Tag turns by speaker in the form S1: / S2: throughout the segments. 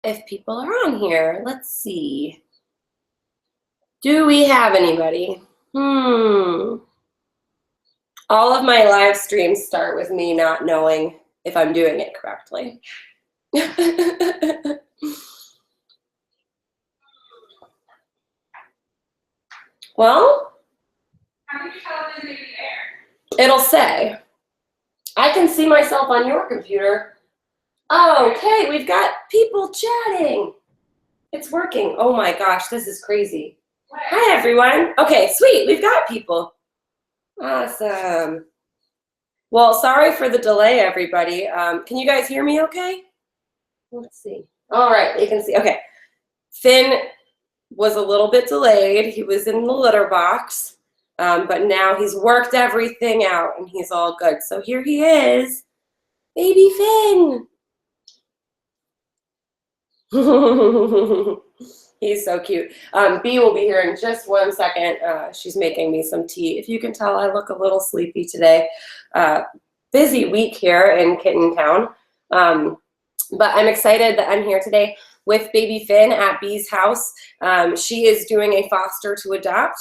S1: if people are on here. Let's see. Do we have anybody? All of my live streams start with me not knowing if I'm doing it correctly. Well,
S2: how can you tell if there's anybody there?
S1: It'll say. I can see myself on your computer. Okay, we've got people chatting. It's working. Oh my gosh, this is crazy.
S2: What?
S1: Hi, everyone. Okay, sweet. We've got people. Awesome. Well, sorry for the delay, everybody. Can you guys hear me okay? Let's see. All right, you can see. Okay. Finn was a little bit delayed. He was in the litter box, but now he's worked everything out and he's all good. So here he is, baby Finn. He's so cute. Bee will be here in just 1 second. She's making me some tea. If you can tell, I look a little sleepy today. Busy week here in Kitten Town. But I'm excited that I'm here today with baby Finn at Bee's house. She is doing a foster to adopt.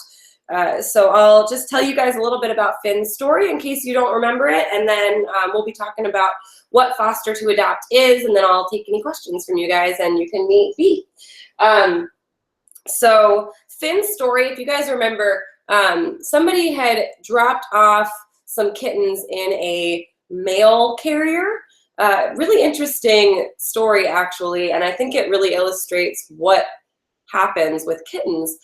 S1: So I'll just tell you guys a little bit about Finn's story in case you don't remember it, and then we'll be talking about what foster to adopt is, and then I'll take any questions from you guys and you can meet Bee. So Finn's story, if you guys remember, somebody had dropped off some kittens in a mail carrier. Really interesting story, actually, and I think it really illustrates what happens with kittens.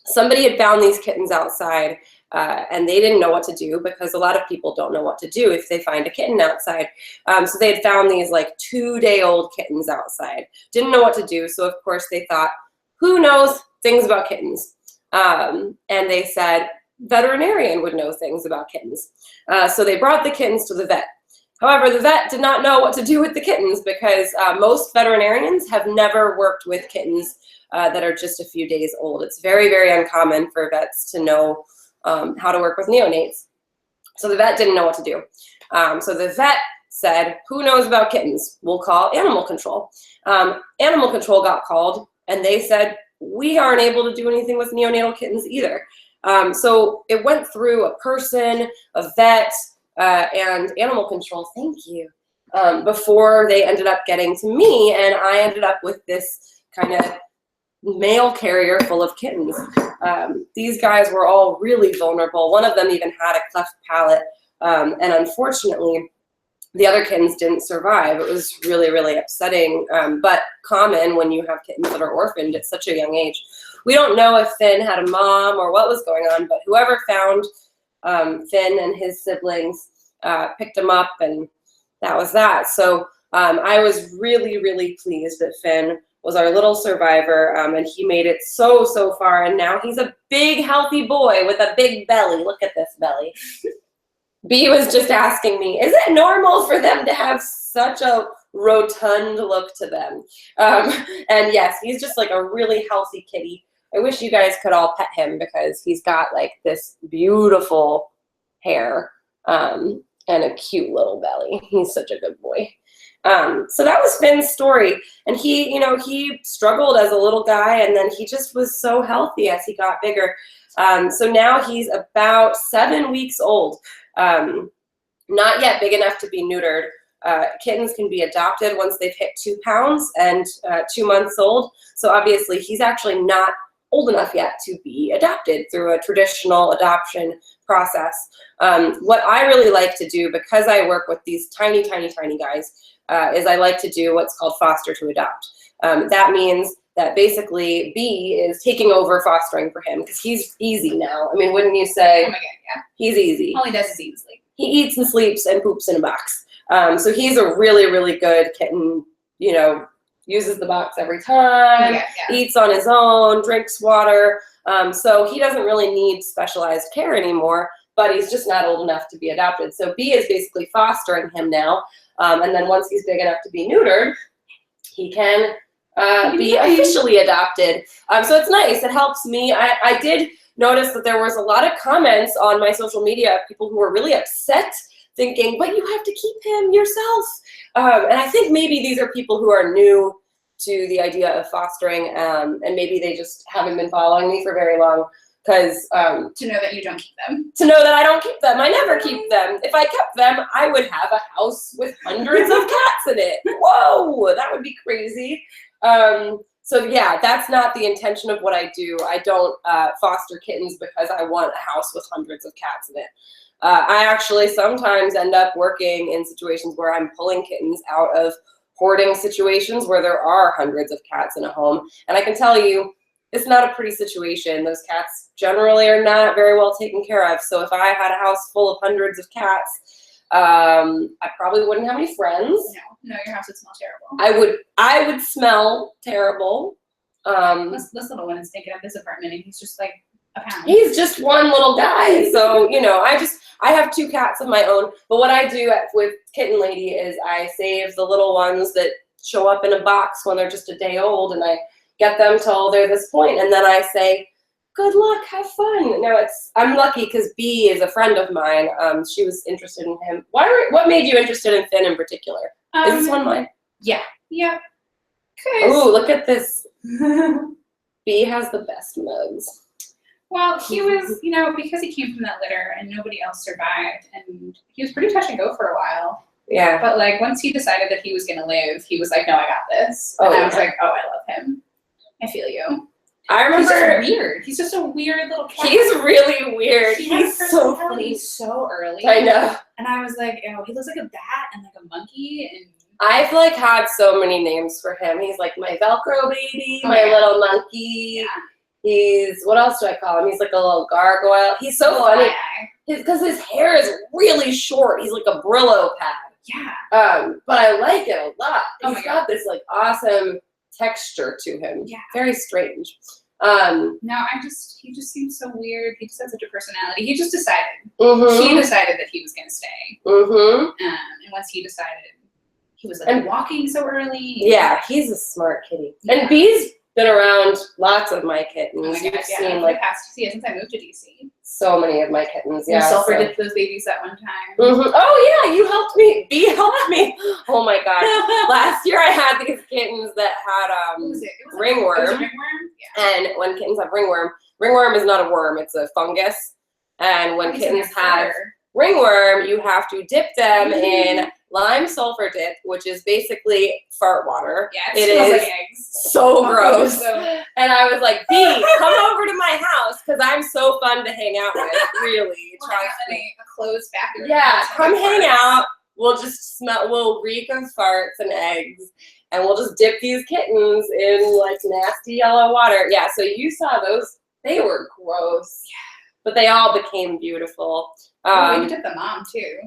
S1: Somebody had found these kittens outside, and they didn't know what to do because a lot of people don't know what to do if they find a kitten outside. So they had found these like 2-day-old kittens outside. Didn't know what to do, so of course they thought, who knows things about kittens? And they said, veterinarian would know things about kittens. So they brought the kittens to the vet. However, the vet did not know what to do with the kittens because most veterinarians have never worked with kittens that are just a few days old. It's very, very uncommon for vets to know how to work with neonates. So the vet didn't know what to do. So the vet said, who knows about kittens? We'll call animal control. Animal control got called, and they said, we aren't able to do anything with neonatal kittens either. So it went through a person, a vet, and animal control, thank you, before they ended up getting to me, and I ended up with this kind of mail carrier full of kittens. These guys were all really vulnerable. One of them even had a cleft palate, and unfortunately, the other kittens didn't survive. It was really, really upsetting, but common when you have kittens that are orphaned at such a young age. We don't know if Finn had a mom or what was going on, but whoever found Finn and his siblings picked him up, and that was that. So I was really, really pleased that Finn was our little survivor, and he made it so, so far, and now he's a big, healthy boy with a big belly. Look at this belly. Bee was just asking me, is it normal for them to have such a rotund look to them? And yes, he's just like a really healthy kitty. I wish you guys could all pet him because he's got like this beautiful hair and a cute little belly. He's such a good boy. So that was Finn's story, and he, he struggled as a little guy, and then he just was so healthy as he got bigger. So now he's about 7 weeks old, not yet big enough to be neutered. Kittens can be adopted once they've hit 2 pounds and 2 months old. So obviously he's actually not old enough yet to be adopted through a traditional adoption process. What I really like to do, because I work with these tiny, tiny, tiny guys, is I like to do what's called foster to adopt. That means that basically Bee is taking over fostering for him because he's easy now. I mean, wouldn't you say?
S2: Oh my God, yeah.
S1: He's easy.
S2: All he does is eat and sleep.
S1: He eats and sleeps and poops in a box. So he's a really, really good kitten, uses the box every time, eats on his own, drinks water. So he doesn't really need specialized care anymore, but he's just not old enough to be adopted. So Bee is basically fostering him now. And then once he's big enough to be neutered, he can be officially adopted. So it's nice. It helps me. I did notice that there was a lot of comments on my social media of people who were really upset thinking, but you have to keep him yourself. And I think maybe these are people who are new to the idea of fostering, and maybe they just haven't been following me for very long. Because
S2: to know that you don't keep them.
S1: To know that I don't keep them. I never keep them. If I kept them, I would have a house with hundreds of cats in it. Whoa, that would be crazy. So yeah, that's not the intention of what I do. I don't foster kittens because I want a house with hundreds of cats in it. I actually sometimes end up working in situations where I'm pulling kittens out of hoarding situations where there are hundreds of cats in a home. And I can tell you, it's not a pretty situation. Those cats generally are not very well taken care of. So if I had a house full of hundreds of cats, I probably wouldn't have any friends.
S2: No, your house would smell terrible.
S1: I would smell terrible.
S2: This little one is thinking of this apartment, and he's just like a pound.
S1: He's just one little guy. So, you know, I have 2 cats of my own. But what I do with Kitten Lady is I save the little ones that show up in a box when they're just a day old, and I get them till they're this point, and then I say, good luck, have fun. Now I'm lucky because B is a friend of mine. She was interested in him. What made you interested in Finn in particular? Is this one mine?
S2: Yeah. Yeah.
S1: Ooh, look at this. B has the best mugs.
S2: Well, he was, you know, because he came from that litter and nobody else survived, and he was pretty touch and go for a while.
S1: Yeah.
S2: But like once he decided that he was gonna live, he was like, no, I got this. And I was like, oh, I love him. I feel you.
S1: I remember.
S2: He's just weird. He's just a weird little cat.
S1: He's really weird.
S2: He's so funny so early.
S1: I know.
S2: And I was like, oh, he looks like a bat and like a monkey. And
S1: I've like had so many names for him. He's like my Velcro baby, my little monkey.
S2: Yeah.
S1: He's, what else do I call him? He's like a little gargoyle. He's so funny. Because his hair is really short. He's like a Brillo pad.
S2: Yeah.
S1: But I like it a lot.
S2: Oh
S1: He's got this like awesome texture to him.
S2: Yeah.
S1: Very strange.
S2: No, he just seems so weird. He just has such a personality. He just decided.
S1: Mm-hmm.
S2: He decided that he was going to stay.
S1: Mm-hmm.
S2: And once he decided, he was like walking so early.
S1: Yeah, he's a smart kitty.
S2: Yeah.
S1: And B's been around lots of my kittens.
S2: Oh
S1: You've seen like
S2: since I moved to DC.
S1: so many of my kittens. Yeah.
S2: Sulfur dipped those babies that one time.
S1: Mm-hmm. Oh yeah, you helped me. B helped me. Oh my gosh. Last year I had these kittens that had
S2: What was it?
S1: ringworm.
S2: It was a ringworm? Yeah.
S1: And when kittens have ringworm is not a worm, it's a fungus. And when kittens have ringworm, you have to dip them in lime sulfur dip, which is basically fart water.
S2: Yeah,
S1: it
S2: smells
S1: is
S2: like eggs.
S1: so gross.
S2: So,
S1: and I was like, B, come over to my house because I'm so fun to hang out with. Really, trust me.
S2: A closed bathroom.
S1: Yeah, come hang out. We'll reek of farts and eggs, and we'll just dip these kittens in like nasty yellow water. Yeah, so you saw those. They were gross. Yeah. But they all became beautiful.
S2: We took the mom too.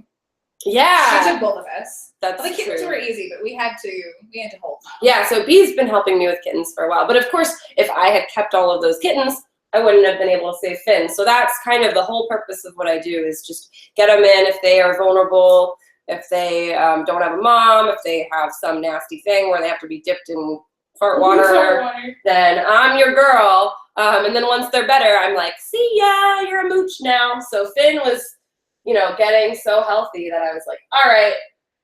S1: Yeah.
S2: She took both of us.
S1: That's
S2: the kittens
S1: true.
S2: were easy, but we had to hold them.
S1: Yeah, so B's been helping me with kittens for a while. But of course, if I had kept all of those kittens, I wouldn't have been able to save Finn. So that's kind of the whole purpose of what I do is just get them in if they are vulnerable, if they don't have a mom, if they have some nasty thing where they have to be dipped in fart water, then I'm your girl. And then once they're better, I'm like, see ya, you're a mooch now. So Finn was, getting so healthy that I was like, all right,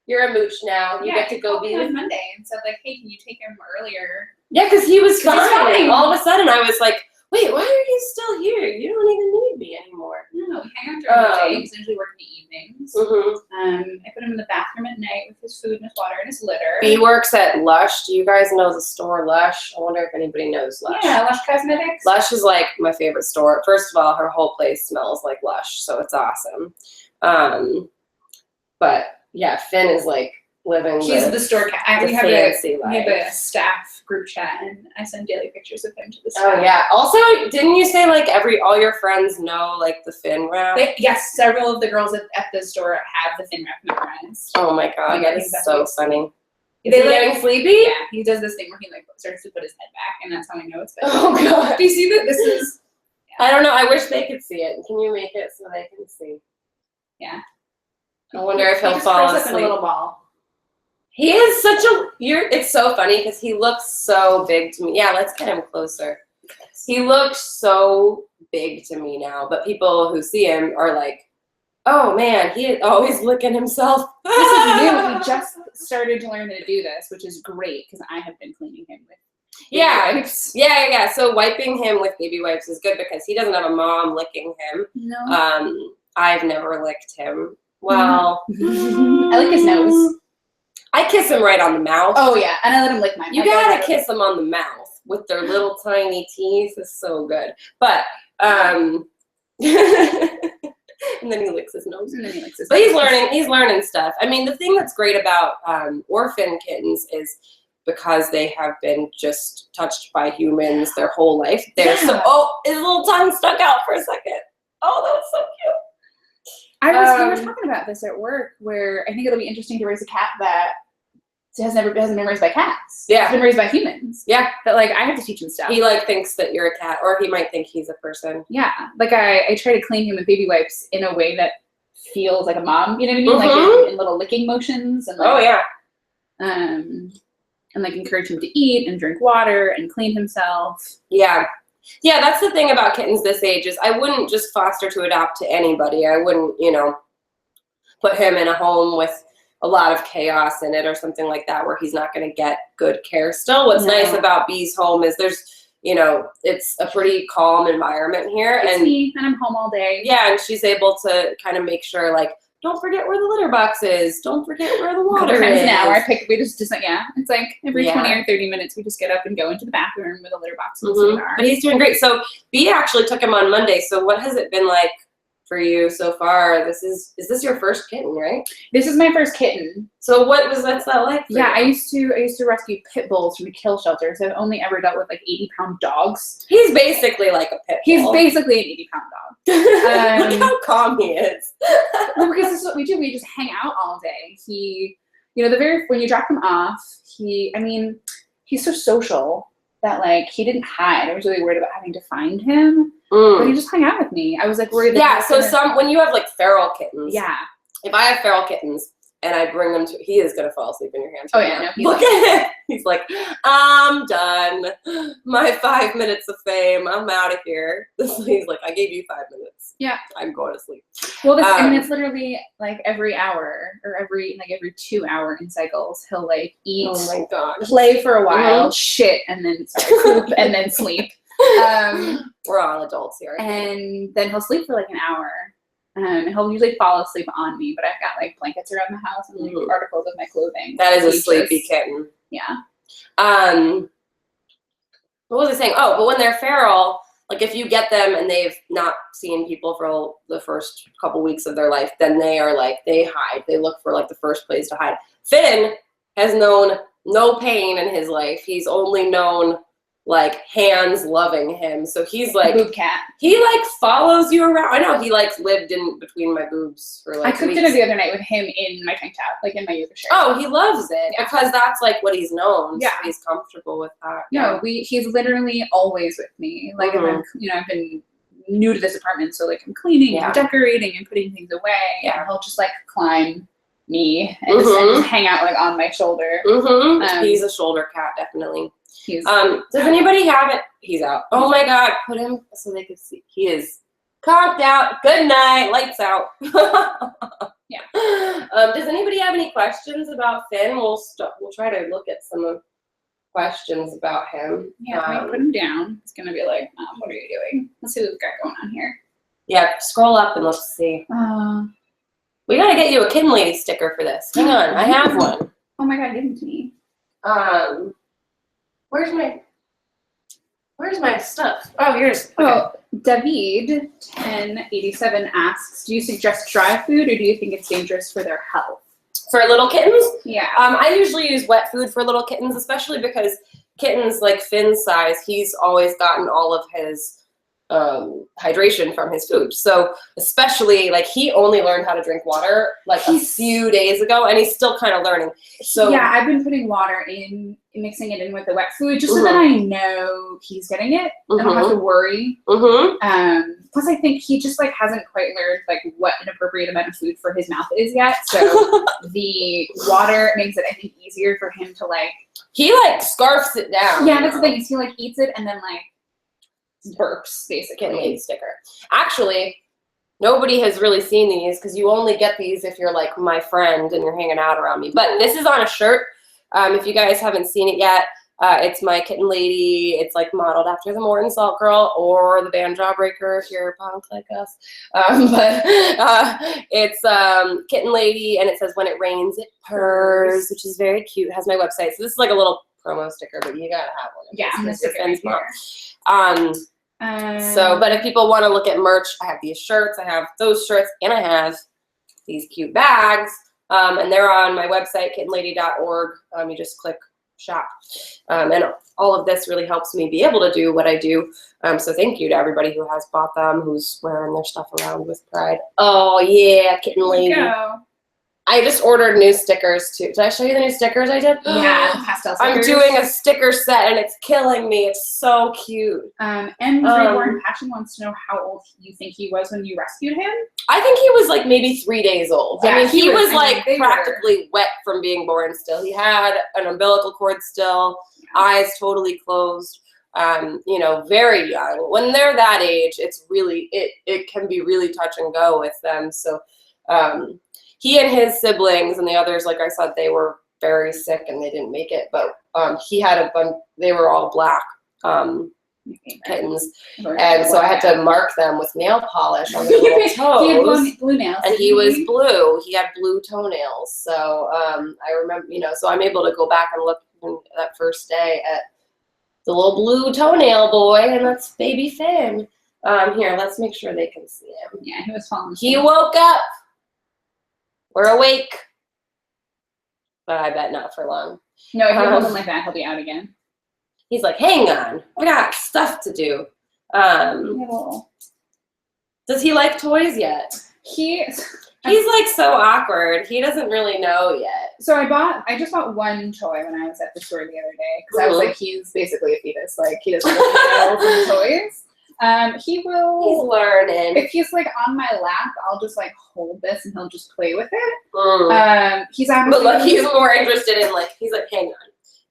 S1: you're a mooch now. You get to go be with
S2: Monday and said like, hey, can you take him earlier?
S1: Yeah, because he was fine.
S2: fine.
S1: All of a sudden, I was like, wait, why are you still here? You don't even need me anymore.
S2: No, we hang out during the day. He's usually working the evenings.
S1: Mm-hmm.
S2: I put him in the bathroom at night with his food and his water and his litter.
S1: He works at Lush. Do you guys know the store Lush? I wonder if anybody knows Lush.
S2: Yeah, Lush Cosmetics.
S1: Lush is like my favorite store. First of all, her whole place smells like Lush, so it's awesome. But yeah, Finn is like living.
S2: She's the store cat. We have a staff group chat, and I send daily pictures of him to the staff.
S1: Oh yeah. Also, didn't you say like all your friends know like the Finn wrap?
S2: Yes, several of the girls at the store have the Finn wrap memorized.
S1: Oh my god, that is so funny. Is
S2: he
S1: getting sleepy?
S2: Yeah, he does this thing where he like starts to put his head back, and that's how I know it's bedtime.
S1: Oh god.
S2: Do you see that? This is.
S1: Yeah. I don't know. I wish they could see it. Can you make it so they can see?
S2: Yeah.
S1: I wonder if he'll
S2: just
S1: fall
S2: curls
S1: asleep.
S2: up in a little ball.
S1: He is such a. It's so funny because he looks so big to me. Yeah, let's get him closer. He looks so big to me now, but people who see him are like, Oh man, he always licking himself.
S2: This is new. He just started to learn to do this, which is great because I have been cleaning him with baby wipes.
S1: Yeah. So wiping him with baby wipes is good because he doesn't have a mom licking him.
S2: No.
S1: I've never licked him. Well,
S2: I lick his nose.
S1: I kiss him right on the mouth.
S2: Oh yeah, and I let him lick mine.
S1: You gotta kiss them on the mouth with their little tiny teeth. It's so good. But and then he licks his nose.
S2: And then he licks his
S1: but
S2: nose.
S1: he's learning stuff. I mean, the thing that's great about orphan kittens is because they have been just touched by humans their whole life. They're so his little tongue stuck out for a second. Oh, that was so cute.
S2: We were talking about this at work, where I think it'll be interesting to raise a cat that hasn't been raised by cats.
S1: Yeah,
S2: it's been raised by humans.
S1: Yeah,
S2: but like I have to teach him stuff.
S1: He like thinks that you're a cat, or he might think he's a person.
S2: Yeah, like I try to clean him with baby wipes in a way that feels like a mom. You know what I mean? Like in little licking motions and like, and like encourage him to eat and drink water and clean himself.
S1: Yeah, that's the thing about kittens this age is I wouldn't just foster to adopt to anybody. I wouldn't, put him in a home with a lot of chaos in it or something like that where he's not going to get good care still. What's nice about Bee's home is there's, it's a pretty calm environment here.
S2: It's me, and I'm home all day.
S1: Yeah, and she's able to kind of make sure, like, don't forget where the litter box is. Don't forget where the water is.
S2: An hour. It's like every 20 or 30 minutes we just get up and go into the bathroom with a litter box.
S1: But he's doing great. So Bee actually took him on Monday. So what has it been like for you so far? Is this your first kitten, right?
S2: This is my first kitten.
S1: So what's that like?
S2: Yeah, I used to rescue pit bulls from a kill shelter. So I've only ever dealt with like 80-pound dogs.
S1: He's basically like a pit bull.
S2: He's basically an 80-pound dog.
S1: Look how calm he is.
S2: Well, because this is what we do. We just hang out all day. When you drop him off, he's so social that like he didn't hide. I was really worried about having to find him. But he just hung out with me. I was like worried.
S1: When you have like feral kittens.
S2: Yeah.
S1: If I have feral kittens and I bring them he is gonna fall asleep in your hands.
S2: Oh yeah, no.
S1: Look at it. He's like, I'm done. My 5 minutes of fame. I'm out of here. He's like, I gave you 5 minutes.
S2: Yeah.
S1: I'm going to sleep.
S2: Well, it's literally like every hour or every 2 hour in cycles. He'll like eat.
S1: Oh my god.
S2: Play for a while, shit, and then poop, and then sleep.
S1: We're all adults here.
S2: And then he'll sleep for like an hour. And he'll usually fall asleep on me, but I've got like blankets around the house and like articles of my clothing.
S1: That is a sleepy kitten.
S2: Yeah.
S1: What was I saying? Oh, but when they're feral, like if you get them and they've not seen people for the first couple weeks of their life, then they hide. They look for like the first place to hide. Finn has known no pain in his life. He's only known like hands loving him. So he's like
S2: boob cat.
S1: He like follows you around. I know he like lived in between my boobs for like
S2: I cooked dinner the other night with him in my tank top, like in my yoga shirt.
S1: Oh, he loves it because that's like what he's known.
S2: Yeah.
S1: So he's comfortable with that.
S2: No, he's literally always with me. Like if I've been new to this apartment, so like I'm cleaning and decorating and putting things away. Yeah. And he'll just like climb me and just hang out like on my shoulder.
S1: He's a shoulder cat, definitely.
S2: Does
S1: anybody have it? He's out. Oh my god, put him so they can see. He is conked out. Good night. Lights out.
S2: Yeah.
S1: Does anybody have any questions about Finn? We'll try to look at some questions about him.
S2: Yeah, let me put him down. It's gonna be like, what are you doing? Let's see what we've got going on here.
S1: Yeah, scroll up and let's see. We gotta get you a Kitten Lady sticker for this. Hang on, I have one.
S2: Oh my god, give it to me.
S1: Where's my stuff? Oh, here's.
S2: Okay. Oh, David 1087 asks, do you suggest dry food or do you think it's dangerous for their health?
S1: For little kittens?
S2: Yeah.
S1: I usually use wet food for little kittens, especially because kittens like Finn's size, he's always gotten all of his hydration from his food. So especially like he only learned how to drink water like a few days ago and he's still kind of learning. So
S2: yeah, I've been putting water in, mixing it in with the wet food just so that I know he's getting it. I don't have to worry. Plus I think he just like hasn't quite learned like what an appropriate amount of food for his mouth is yet. So the water makes it I think easier for him to like
S1: he like scarfs it down.
S2: Yeah, that's the thing is he like eats it and then like burps basically.
S1: Kitten Lady sticker. Actually, Nobody has really seen these because you only get these if you're like my friend and you're hanging out around me. But this is on a shirt. If you guys haven't seen it yet, it's my kitten lady. It's like modeled after the Morton Salt Girl or the band Jawbreaker if you're a punk like us. It's kitten lady, and it says when it rains it purrs, which is very cute. It has my website. So this is like a little promo sticker, but you gotta have one.
S2: Yeah, I'm gonna stick it right here.
S1: So, but if people want to look at merch, I have these shirts, I have those shirts, and I have these cute bags, and they're on my website, kittenlady.org. You just click shop, and all of this really helps me be able to do what I do. So thank you to everybody who has bought them, who's wearing their stuff around with pride. Oh yeah, kitten lady. I just ordered new stickers too. Did I show you the new stickers I did?
S2: Yeah, the pastel stickers.
S1: I'm doing a sticker set and it's killing me. It's so cute.
S2: And Reborn Passion wants to know how old you think he was when you rescued him.
S1: I think he was like maybe 3 days old. Yeah, I mean, he was like practically wet from being born still. He had an umbilical cord still, eyes totally closed. You know, very young. When they're that age, it's really, it can be really touch and go with them. So, he and his siblings and the others, like I said, they were very sick and they didn't make it. But he had a bunch. They were all black kittens, and so I had to mark them with nail polish on their little toes.
S2: He had blue nails,
S1: and he was blue. He had blue toenails. So I remember, you know, so I'm able to go back and look that first day at the little blue toenail boy, and that's baby Finn. Here, let's make sure they can see him.
S2: Yeah, he was falling.
S1: He woke up. We're awake, but I bet not for long.
S2: No, if you hold him like that, he'll be out again.
S1: He's like, hang on, I got stuff to do. Does he like toys yet? He's like so awkward. He doesn't really know yet.
S2: So I just bought one toy when I was at the store the other day because I was like, he's basically a fetus. Like he doesn't really know from toys. He will.
S1: He's learning.
S2: If he's like on my lap, I'll just like hold this and he'll just play with it. He's actually.
S1: But look, he's more interested in like, he's like, hang on,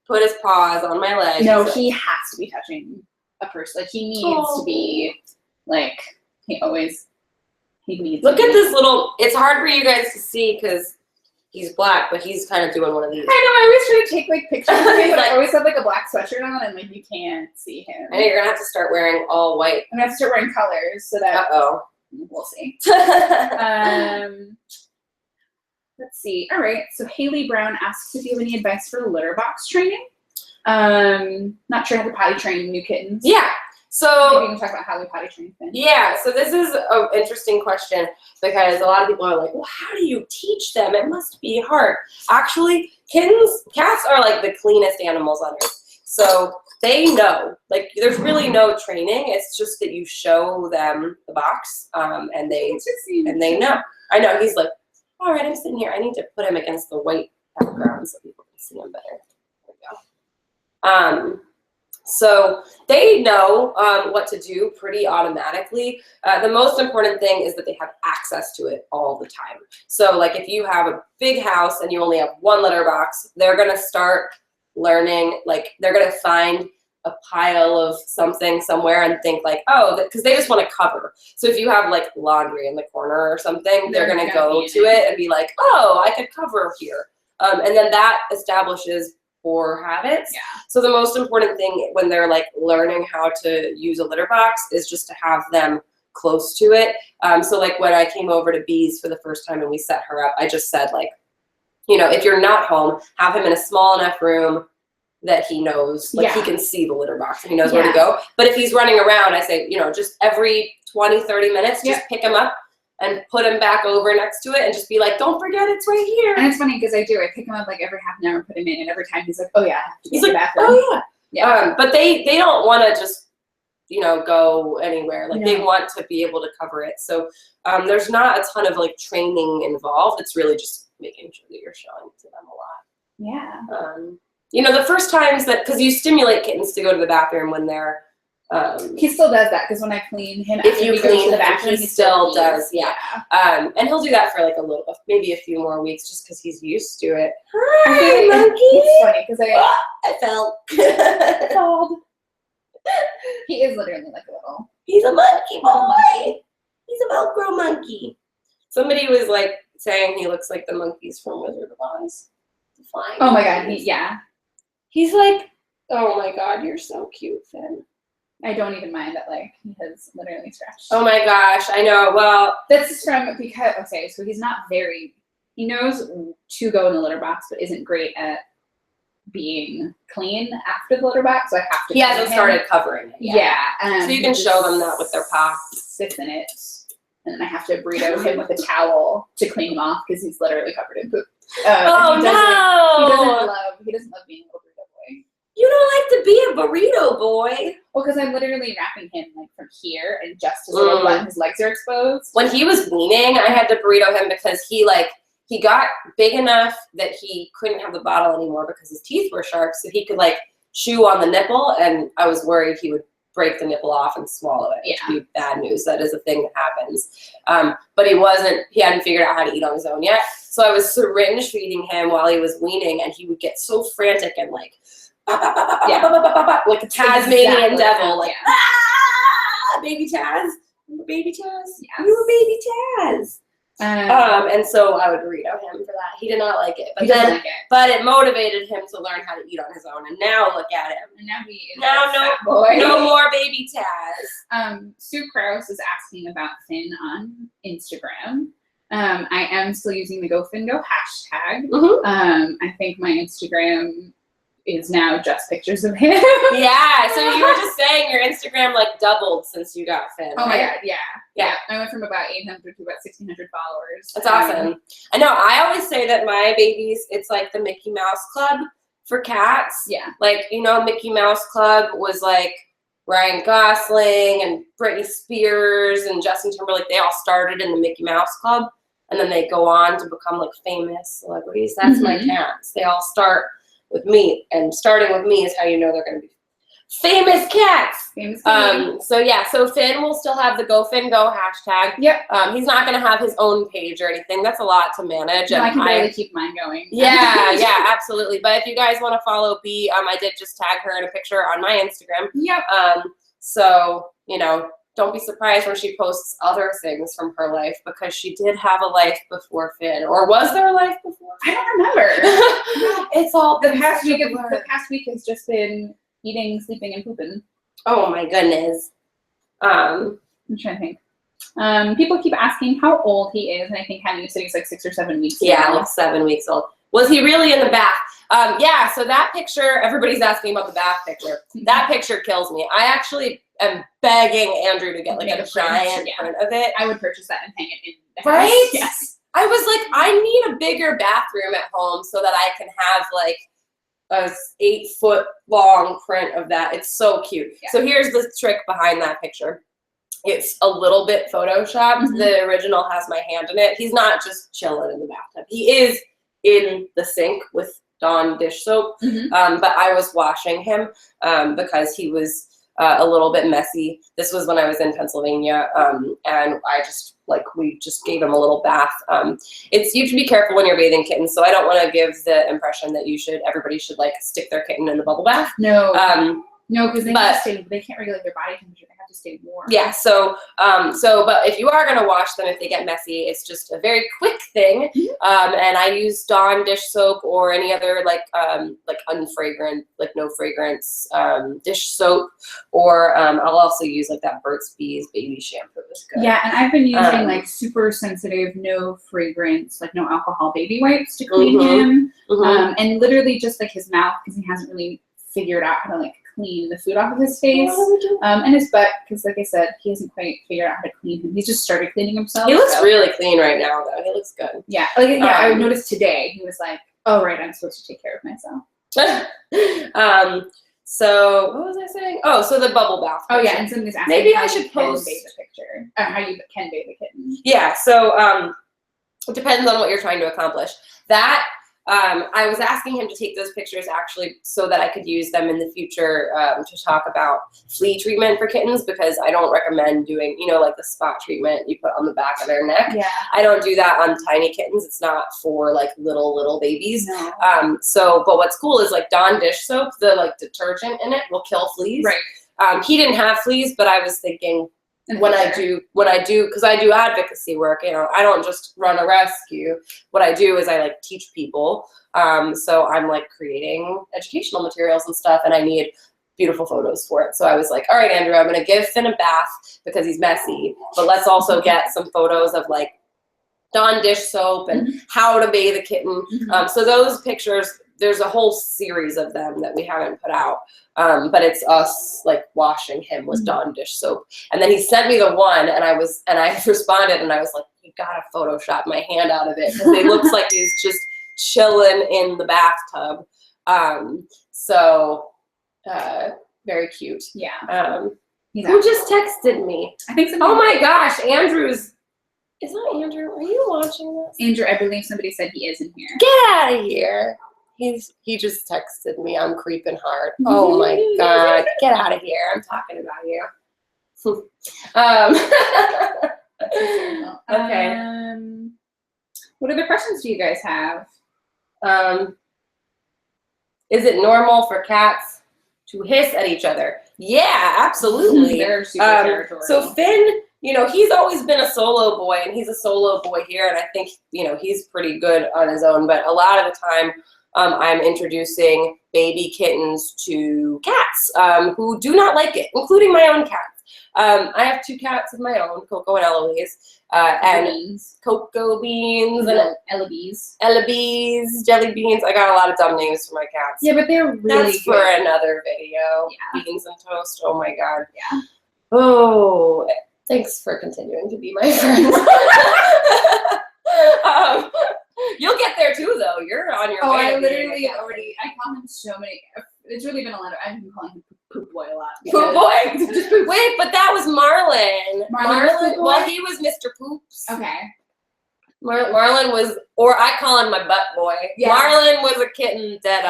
S1: put his paws on my leg.
S2: No, he has to be touching a person. Like he needs to be like he needs.
S1: Look at this little. It's hard for you guys to see because he's black, but he's kind of doing one of these.
S2: I know. I always try to take like pictures of him, but I always have like a black sweatshirt on, and like you can't see him.
S1: I know you're gonna have to start wearing all white.
S2: I'm gonna have to start wearing colors so that. We'll see. Let's see. All right. So Haley Brown asks if you have any advice for litter box training. Not sure how to potty train new kittens.
S1: Yeah. So
S2: maybe we can talk about how we potty train Finn.
S1: Yeah. So this is an interesting question because a lot of people are like, well, how do you teach them? It must be hard. Actually, cats are like the cleanest animals on earth. So they know, like there's really no training. It's just that you show them the box, and they know. I know. He's like, all right, I'm sitting here. I need to put him against the white background so people can see him better. There we go. So they know what to do pretty automatically. The most important thing is that they have access to it all the time. So like if you have a big house and you only have one litter box, they're going to start learning, like they're going to find a pile of something somewhere and think like, oh, because they just want to cover. So if you have like laundry in the corner or something, they're going to go to it and be like, oh, I could cover here. And then that establishes poor habits.
S2: Yeah.
S1: So the most important thing when they're like learning how to use a litter box is just to have them close to it. So like when I came over to Bees for the first time and we set her up, I just said like, you know, if you're not home, have him in a small enough room that he knows, like he can see the litter box and he knows where to go. But if he's running around, I say, you know, just every 20, 30 minutes, just pick him up and put him back over next to it and just be like, don't forget it's right here.
S2: And it's funny because I pick him up like every half an hour and put him in, and every time he's like, oh yeah, I have to go
S1: he's
S2: to the
S1: like,
S2: bathroom.
S1: Oh yeah. But they don't want to just, you know, go anywhere. Like they want to be able to cover it. So there's not a ton of like training involved. It's really just making sure that you're showing to them a lot.
S2: Yeah.
S1: You know, the first times that, because you stimulate kittens to go to the bathroom when they're
S2: he still does that because when I clean him,
S1: if you clean
S2: the bathroom,
S1: he still does, and he'll do that for like a little, maybe a few more weeks, just because he's used to it. Hi, monkey.
S2: It's funny because
S1: I fell.
S2: He is literally like a little.
S1: He's a monkey boy. He's He's a Velcro monkey. Somebody was like saying he looks like the monkeys from Wizard of Oz.
S2: Oh my god, yeah.
S1: He's like, oh my god, you're so cute, Finn.
S2: I don't even mind that, like, he has literally scratched.
S1: Oh my gosh, I know. Well,
S2: this is from, because, okay, so he's not very, he knows to go in the litter box, but isn't great at being clean after the litter box, so I have to.
S1: He hasn't started covering it yet.
S2: Yeah.
S1: So you can show them that with their paw.
S2: Sits in it, and then I have to burrito him with a towel to clean him off because he's literally covered in poop.
S1: Oh no!
S2: He doesn't love being a little burrito boy.
S1: You don't like to be a burrito boy.
S2: Well, because I'm literally wrapping him like from here, and just his little butt and his legs are exposed.
S1: When he was weaning, I had to burrito him because he got big enough that he couldn't have the bottle anymore because his teeth were sharp, so he could like chew on the nipple, and I was worried he would break the nipple off and swallow it. Which would be bad news. That is a thing that happens. But he hadn't figured out how to eat on his own yet. So I was syringe feeding him while he was weaning, and he would get so frantic and like, like a Tasmanian devil, like, baby Taz, baby Taz,
S2: yes.
S1: you were baby Taz. And so I would burrito him for that. He did not like it, but it motivated him to learn how to eat on his own. And now look at him.
S2: And now he is
S1: fat
S2: boy.
S1: No more baby Taz.
S2: Sue Krause is asking about Finn on Instagram. I am still using the GoFinGo hashtag. I think my Instagram is now just pictures of him.
S1: Yeah, so you were just saying your Instagram like doubled since you got Finn.
S2: Oh my god, yeah. I went from about 800 to about 1,600 followers.
S1: That's awesome. I know, I always say that my babies, it's like the Mickey Mouse Club for cats.
S2: Yeah.
S1: Like, you know, Mickey Mouse Club was like Ryan Gosling and Britney Spears and Justin Timberlake. They all started in the Mickey Mouse Club, and then they go on to become like famous celebrities. That's my cats. They all start with me, and starting with me is how you know they're going to be famous cats. So Finn will still have the GoFinGo hashtag.
S2: Yep.
S1: He's not going to have his own page or anything. That's a lot to manage.
S2: No, I can barely keep mine going.
S1: Yeah, absolutely. But if you guys want to follow B, I did just tag her in a picture on my Instagram.
S2: Yep.
S1: So, you know, don't be surprised when she posts other things from her life, because she did have a life before Finn. Or was there a life before Finn?
S2: I don't remember.
S1: It's all
S2: the past week has just been eating, sleeping, and pooping.
S1: Oh my goodness.
S2: I'm trying to think. People keep asking how old he is, and I think Henry said he's like 6 or 7 weeks old.
S1: Yeah, like 7 weeks old. Was he really in the bath? Yeah, so that picture, everybody's asking about the bath picture. That picture kills me. I actually am begging Andrew to get like a giant print of it.
S2: I would purchase that and hang it in the house.
S1: Right?
S2: Yes.
S1: I was like, I need a bigger bathroom at home so that I can have like a 8-foot long print of that. It's so cute. Yeah. So here's the trick behind that picture. It's a little bit photoshopped. The original has my hand in it. He's not just chilling in the bathtub. He is in the sink with Dawn dish soap, but I was washing him because he was a little bit messy. This was when I was in Pennsylvania, and we just gave him a little bath. You have to be careful when you're bathing kittens, so I don't want to give the impression that everybody should like stick their kitten in the bubble bath.
S2: No, because they can't regulate their body temperature. They have to stay warm.
S1: Yeah, but if you are gonna wash them, if they get messy, it's just a very quick thing. And I use Dawn dish soap or any other like unfragrant, like no fragrance dish soap, or I'll also use like that Burt's Bees baby shampoo. Is good.
S2: Yeah, and I've been using like super sensitive, no fragrance, like no alcohol baby wipes to clean him, and literally just like his mouth, because he hasn't really figured out how to like clean the food off of his face, and his butt, because like I said, he hasn't quite figured out how to clean him. He's just started cleaning himself.
S1: He looks really clean right now, though. He looks good.
S2: Yeah, I noticed today he was like, "Oh right, I'm supposed to take care of myself."
S1: So what was I saying? Oh, so the bubble bath picture.
S2: Oh yeah, and somebody's asking
S1: maybe I should post
S2: bathe the picture. How you can bathe the kitten.
S1: Yeah, so it depends on what you're trying to accomplish. That I was asking him to take those pictures actually so that I could use them in the future to talk about flea treatment for kittens, because I don't recommend doing, like the spot treatment you put on the back of their neck.
S2: Yeah.
S1: I don't do that on tiny kittens. It's not for like little babies.
S2: No.
S1: But what's cool is like Dawn dish soap, the like detergent in it will kill fleas.
S2: Right.
S1: He didn't have fleas, but I was thinking when I do, because I do advocacy work, you know, I don't just run a rescue. What I do is I like teach people. So I'm like creating educational materials and stuff, and I need beautiful photos for it. So I was like, all right, Andrew, I'm gonna give Finn a bath because he's messy, but let's also get some photos of like Dawn dish soap and how to bathe a kitten. So those pictures, there's a whole series of them that we haven't put out. But it's us like washing him with Dawn dish soap. And then he sent me the one, and I responded, and I was like, you gotta Photoshop my hand out of it, because it looks like he's just chilling in the bathtub. Very cute.
S2: Yeah.
S1: Who just texted me?
S2: I think so.
S1: Oh my gosh, Andrew's. Is that Andrew? Are you watching this?
S2: Andrew, I believe somebody said he is in here.
S1: Get out of here. He just texted me. I'm creeping hard. Oh my God. Get out of here. I'm talking about you. Okay.
S2: What other questions do you guys have?
S1: Is it normal for cats to hiss at each other? Yeah, absolutely.
S2: They're super territorial.
S1: So Finn, you know, he's always been a solo boy, and he's a solo boy here, and I think, you know, he's pretty good on his own, but a lot of the time I'm introducing baby kittens to cats who do not like it, including my own cats. I have 2 cats of my own, Coco and Eloise, and Coco Beans and Eloise, Jelly Beans. I got a lot of dumb names for my cats.
S2: Yeah, but they're really
S1: That's for another video.
S2: Yeah.
S1: Beans and toast. Oh my God.
S2: Yeah.
S1: Oh, thanks for continuing to be my friend. You'll get there too, though. You're on your way.
S2: I literally already. I call him so many. It's really been a lot. I've been calling him Poop Boy a lot.
S1: Poop Boy? Wait, but that was Marlin.
S2: Marlin.
S1: Well, he was Mr. Poops.
S2: Okay.
S1: Marlin was, or I call him my butt boy. Yeah. Marlin was a kitten that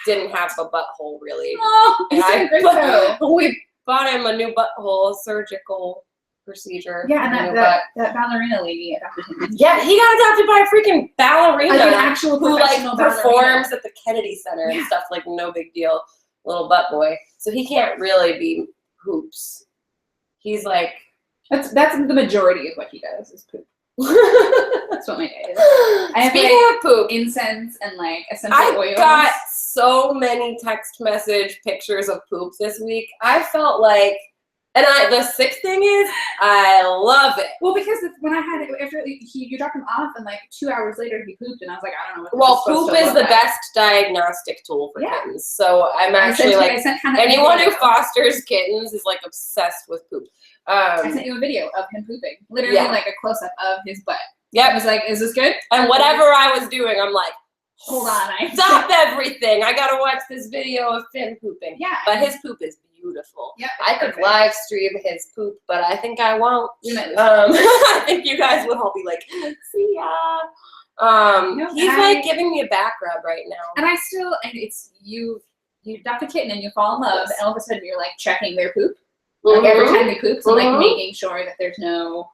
S1: didn't have a butthole really.
S2: Oh,
S1: we bought him a new butthole, surgical procedure.
S2: Yeah, and that ballerina lady adopted him.
S1: Yeah, he got adopted by a freaking ballerina,
S2: like an actual
S1: who like performs
S2: ballerina
S1: at the Kennedy Center and stuff. Like no big deal, little butt boy. So he can't really be Poops. He's like
S2: that's the majority of what he does is poop. That's what my day is.
S1: Speaking of poop,
S2: incense and like essential oils.
S1: I got so many text message pictures of poop this week. I felt like. And the sick thing is, I love it.
S2: Well, because when I had it, after you dropped him off, and like 2 hours later he pooped, and I was like, I don't know what.
S1: Well, poop is the best diagnostic tool for kittens. So I'm actually anyone who fosters kittens is like obsessed with poop.
S2: I sent you a video of him pooping, literally like a close up of his butt.
S1: Yep.
S2: I was like, is this good?
S1: And whatever I was doing, I'm like,
S2: hold on,
S1: stop everything. I gotta watch this video of Finn pooping.
S2: Yeah.
S1: But his poop is beautiful.
S2: Yep,
S1: I could live stream his poop, but I think I won't. I think you guys would all be like, see ya. He's like giving me a back rub right now.
S2: And it's you adopt a kitten and you fall in love, and all of a sudden you're like checking their poop. Like every time they poop, so like making sure that there's no,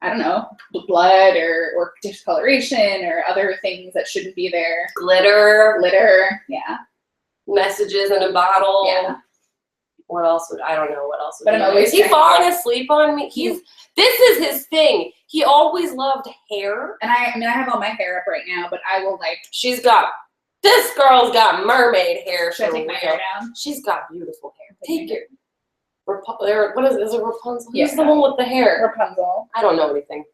S2: I don't know, blood or discoloration or other things that shouldn't be there.
S1: Glitter.
S2: Yeah.
S1: Messages in a bottle.
S2: Yeah.
S1: What else I don't know what else would
S2: but I'm always
S1: is he falling asleep on me? This is his thing. He always loved hair.
S2: And I have all my hair up right now, but I will like.
S1: This girl's got mermaid hair.
S2: Should I take my hair down?
S1: She's got beautiful hair. Take it. What is it, Rapunzel?
S2: Yeah.
S1: Who's the one with the hair?
S2: Rapunzel.
S1: I don't know anything.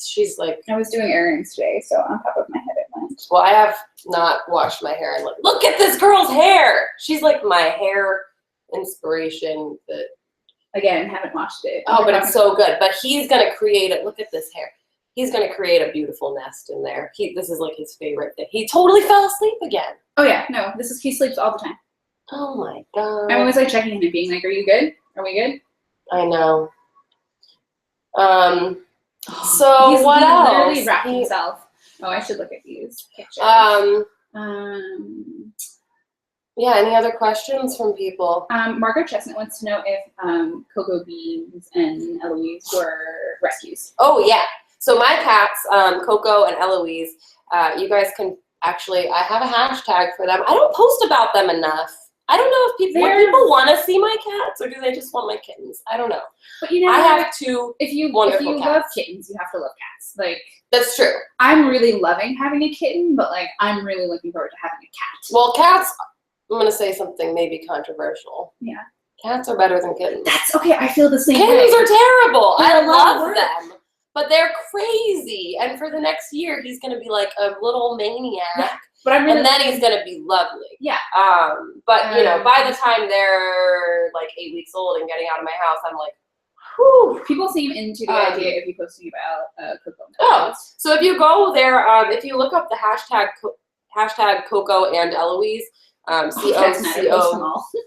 S1: She's like.
S2: I was doing errands today, so on top of my head it went.
S1: Well, I have not washed my hair and look at this girl's hair. She's like my hair inspiration. That
S2: again, haven't watched it.
S1: Oh, but it's so good. But he's gonna create it. Look at this hair. He's gonna create a beautiful nest in there. This is like his favorite thing. He totally fell asleep again.
S2: Oh yeah, no, he sleeps all the time.
S1: Oh my God.
S2: I'm always like checking him and being like, "Are you good? Are we good?"
S1: I know. So what else?
S2: He literally wrapped himself. Oh, I should look at these pictures.
S1: Yeah, any other questions from people?
S2: Margaret Chestnut wants to know if Coco Beans and Eloise were rescues.
S1: Oh, yeah. So my cats, Coco and Eloise, you guys can actually, I have a hashtag for them. I don't post about them enough. I don't know if people want to see my cats or do they just want my kittens. I don't know.
S2: But you know,
S1: I have two
S2: if you
S1: wonderful
S2: love
S1: cats.
S2: kittens, you have to love cats. Like,
S1: that's true.
S2: I'm really loving having a kitten, but like I'm really looking forward to having a cat.
S1: Well, cats, I'm going to say something maybe controversial.
S2: Yeah.
S1: Cats are better than kittens.
S2: That's okay. I feel the same way.
S1: Kittens are terrible.
S2: They're
S1: I love them. But they're crazy. And for the next year, he's going to be like a little maniac. Yeah.
S2: But I'm really
S1: and then he's going to be lovely.
S2: Yeah.
S1: But, you know, by the time they're like 8 weeks old and getting out of my house, I'm like, whew.
S2: People seem into the idea of you posting about Coco.
S1: Oh, so if you go there, if you look up the hashtag Coco and Eloise,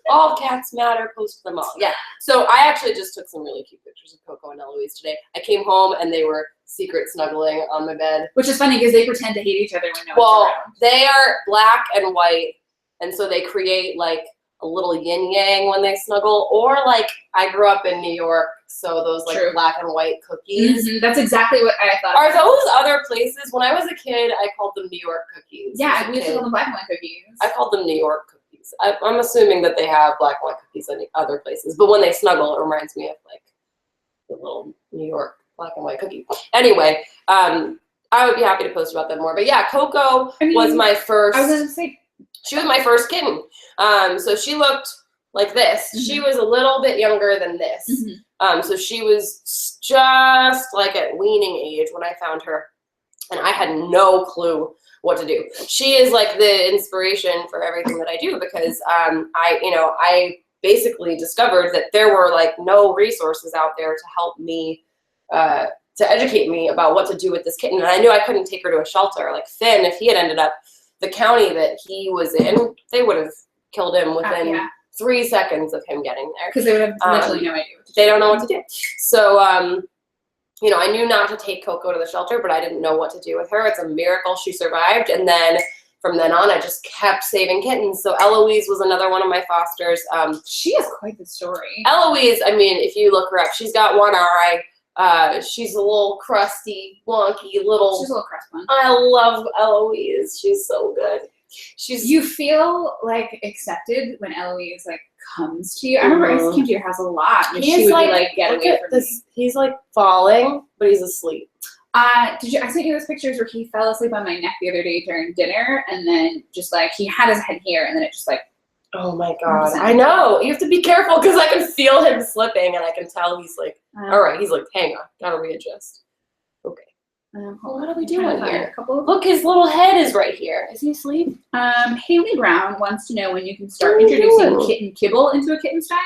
S1: all cats matter, post them all. Yeah. So I actually just took some really cute pictures of Coco and Eloise today. I came home and they were secret snuggling on my bed.
S2: Which is funny because they pretend to hate each other when no one's around.
S1: They are black and white, and so they create like a little yin yang when they snuggle. Or like I grew up in New York, so those like black and white cookies.
S2: Mm-hmm. That's exactly what I thought.
S1: Are those other places? When I was a kid, I called them New York cookies.
S2: Yeah, we used to call them black and white cookies.
S1: I called them New York cookies. I'm assuming that they have black and white cookies in other places, but when they snuggle, it reminds me of like the little New York black and white cookie. Anyway, I would be happy to post about them more. But yeah, Coco was my first.
S2: I was gonna say
S1: she was my first kitten. So she looked like this. Mm-hmm. She was a little bit younger than this. Mm-hmm. So she was just like at weaning age when I found her, and I had no clue what to do. She is like the inspiration for everything that I do because I basically discovered that there were like no resources out there to help me, to educate me about what to do with this kitten. And I knew I couldn't take her to a shelter. Like Finn, if he had ended up the county that he was in, they would have killed him within 3 seconds of him getting there.
S2: Because they would have literally no idea what to do.
S1: They don't know what to do. So, I knew not to take Coco to the shelter, but I didn't know what to do with her. It's a miracle she survived. And then from then on, I just kept saving kittens. So Eloise was another one of my fosters.
S2: She has quite the story.
S1: Eloise, I mean, if you look her up, she's got one eye. She's a little crusty, wonky little.
S2: She's a little crust one.
S1: I love Eloise. She's so good.
S2: You feel like accepted when Eloise like comes to you. I remember I came to your house a lot, and she would be like, "Get away from me."
S1: He's like falling, but he's asleep.
S2: I sent you those pictures where he fell asleep on my neck the other day during dinner, and then just like he had his head here, and then it just like.
S1: Oh my God! I know you have to be careful because I can feel him slipping, and I can tell he's like, all right. He's like, hang on, gotta readjust. Okay. What are we doing here? Look, his little head is right here. Is he asleep?
S2: Haley Brown wants to know when you can start introducing kitten kibble into a kitten's diet.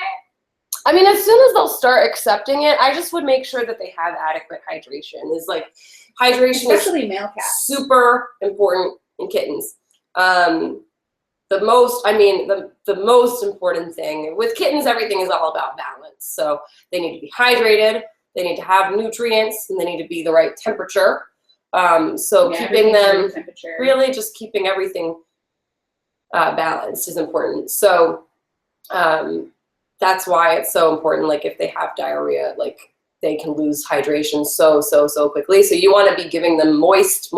S1: I mean, as soon as they'll start accepting it, I just would make sure that they have adequate hydration. Is like hydration,
S2: especially male cats,
S1: super important in kittens. The most important thing with kittens, everything is all about balance. So they need to be hydrated, they need to have nutrients, and they need to be the right temperature. Keeping them really just keeping everything balanced is important. So that's why it's so important. Like if they have diarrhea, like they can lose hydration so quickly. So you want to be giving them moist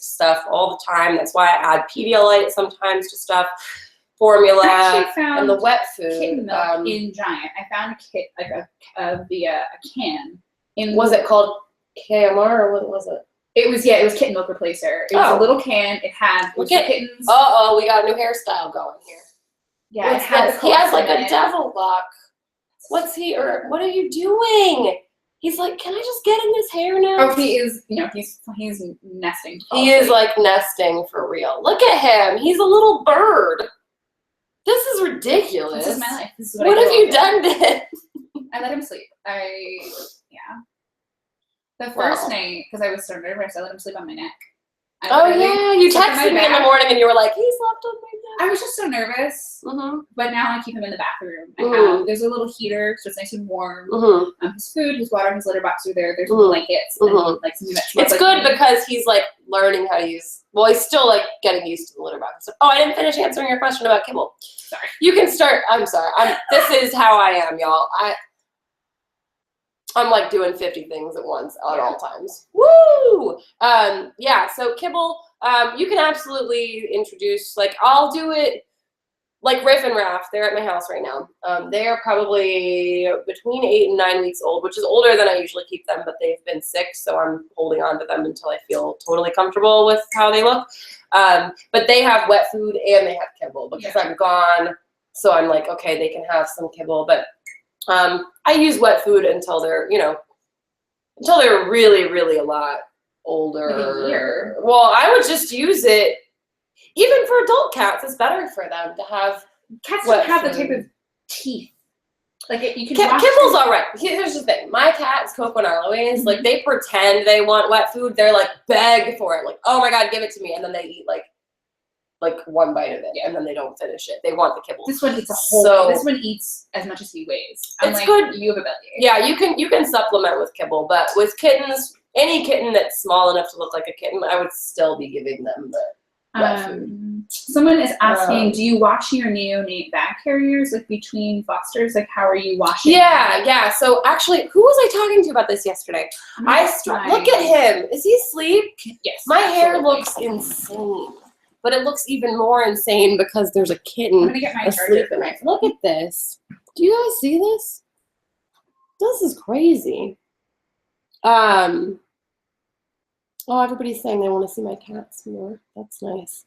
S1: stuff all the time. That's why I add Pedialyte sometimes to stuff, formula, and the wet food.
S2: Kitten milk in Giant. I found a kit like a can.
S1: Was it called KMR or what was it?
S2: It was Kitten Milk Replacer. It was a little can. It had kittens.
S1: We got a new hairstyle going here.
S2: Yeah,
S1: he has like a devil lock. What are you doing? He's like, can I just get in this hair now?
S2: Oh, he is, he's nesting.
S1: He is like nesting for real. Look at him. He's a little bird. This is ridiculous.
S2: This is my life. This is
S1: what have you done to him?
S2: I let him sleep. The first night, because I was so nervous, I let him sleep on my neck.
S1: You texted me in the morning and you were like, he slept on my neck.
S2: I was just so nervous, but now I keep him in the bathroom. There's a little heater, so it's nice and warm. His food, his water, his litter box are there. There's blankets and like something that smells.
S1: It's good because he's like learning how to use. Well, he's still like getting used to the litter box. Oh, I didn't finish answering your question about kibble.
S2: Sorry.
S1: You can start. I'm sorry. This is how I am, y'all. I'm like doing 50 things at once at all times. Woo! So kibble, you can absolutely introduce, like I'll do it like Riff and Raph, they're at my house right now. They are probably between 8 and 9 weeks old, which is older than I usually keep them, but they've been sick, so I'm holding on to them until I feel totally comfortable with how they look. But they have wet food and they have kibble because I'm gone, so I'm like, okay, they can have some kibble. But I use wet food until they're, until they're really, really a lot older.
S2: Like a year.
S1: Well, I would just use it. Even for adult cats, it's better for them to have.
S2: Cats don't have the type of teeth. Like you can.
S1: Kibble's all right. Here's the thing: my cats, Coco and Arloise, like they pretend they want wet food. They're like beg for it, like, oh my god, give it to me, and then they eat like one bite of it, and then they don't finish it. They want the kibble.
S2: This one eats a whole. So, this one eats as much as he weighs.
S1: It's good.
S2: You have a belly.
S1: Yeah, you can supplement with kibble, but with kittens, any kitten that's small enough to look like a kitten, I would still be giving them the.
S2: Someone is asking, do you wash your neonate bag carriers like between fosters? Like, how are you washing?
S1: Yeah. So actually, who was I talking to about this yesterday? Look at him. Is he asleep?
S2: Yes.
S1: My hair looks insane, but it looks even more insane because there's a kitten
S2: I'm gonna get my
S1: asleep in it. Look at this. Do you guys see this? This is crazy. Oh, everybody's saying they want to see my cats more. That's nice.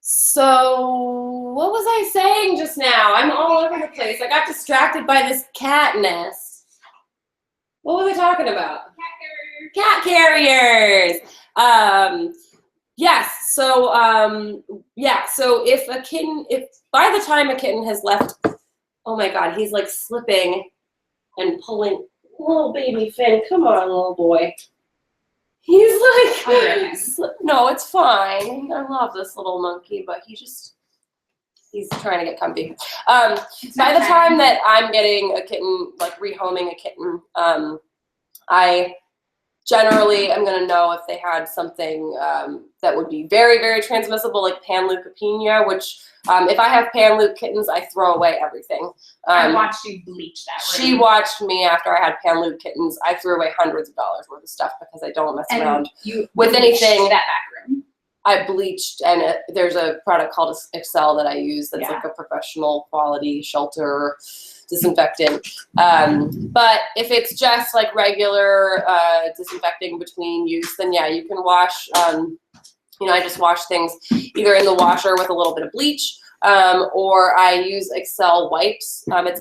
S1: So what was I saying just now? I'm all over the place. I got distracted by this cat nest. What was I talking about? Cat carriers. Yes. So So if by the time a kitten has left, oh my God, he's like slipping and pulling. Little baby Finn, come on, little boy. He's like, no, it's fine. I love this little monkey, but he's trying to get comfy. By the time that I'm getting a kitten, like rehoming a kitten, I generally am going to know if they had something that would be very, very transmissible, like panleukopenia, which if I have panleuc kittens, I throw away everything.
S2: I watched you bleach that room.
S1: She watched me after I had panleuc kittens. I threw away hundreds of dollars worth of stuff because I don't mess around with anything.
S2: That back room.
S1: I bleached, and there's a product called Excel that I use that's like a professional quality shelter disinfectant. But if it's just like regular disinfecting between use, then yeah, you can wash. I just wash things either in the washer with a little bit of bleach, or I use Excel wipes. It's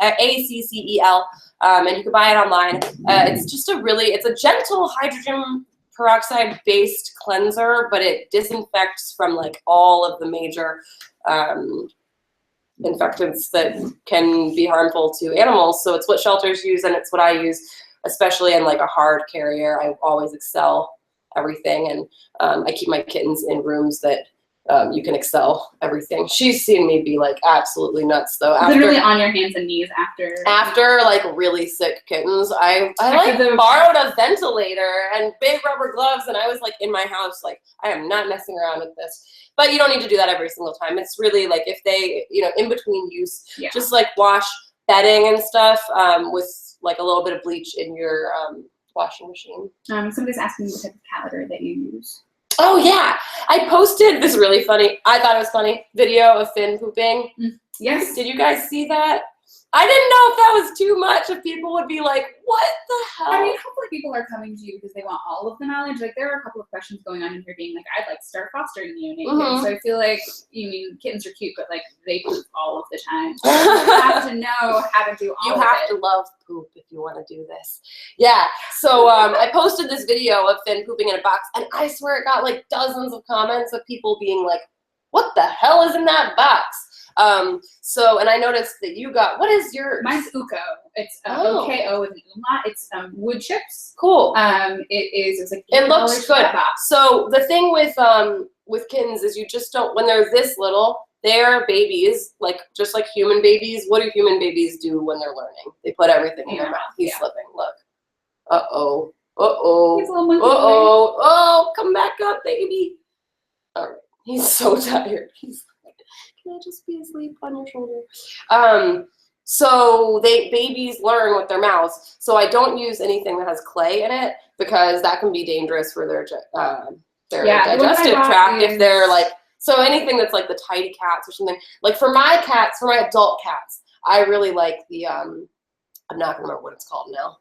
S1: ACCEL, and you can buy it online. It's just it's a gentle hydrogen peroxide based cleanser, but it disinfects from like all of the major infectants that can be harmful to animals. So it's what shelters use, and it's what I use, especially in like a hard carrier. I always Excel everything, and I keep my kittens in rooms that you can Excel everything. She's seen me be like absolutely nuts though.
S2: Literally on your hands and knees after
S1: like really sick kittens. I like borrowed a ventilator and big rubber gloves, and I was like in my house like, I am not messing around with this. But you don't need to do that every single time. It's really like if they, in between use, just like wash bedding and stuff with like a little bit of bleach in your washing machine.
S2: Somebody's asking what type of cat litter that you use.
S1: Oh yeah, I posted this really funny, I thought it was funny, video of Finn pooping.
S2: Yes.
S1: Did you guys see that? I didn't know if that was too much, if people would be like, what the hell?
S2: I mean, hopefully people are coming to you because they want all of the knowledge. Like, there are a couple of questions going on in here being like, I'd like to start fostering neonate kittens. So I feel like, kittens are cute, but like, they poop all of the time. So you have to know how to do all of it.
S1: You have to love poop if you want to do this. Yeah, so I posted this video of Finn pooping in a box, and I swear it got like dozens of comments of people being like, what the hell is in that box? And I noticed that you got, what is yours?
S2: Mine's Uko. It's OKO with an umlaut. It's wood chips.
S1: Cool.
S2: It's like
S1: it looks good. So the thing with kittens is you just don't, when they're this little, they're babies, like just like human babies. What do human babies do when they're learning? They put everything in their mouth. He's slipping. Look. Uh-oh. Uh-oh.
S2: He's a little monkey.
S1: Uh-oh. Oh, come back up, baby. All right. He's so tired. He's like, can I just be asleep on your shoulder? So babies learn with their mouths. So I don't use anything that has clay in it because that can be dangerous for their digestive tract if they're like So anything that's like the tidy cats or something. Like for my cats, for my adult cats, I really like the, I'm not gonna remember what it's called now.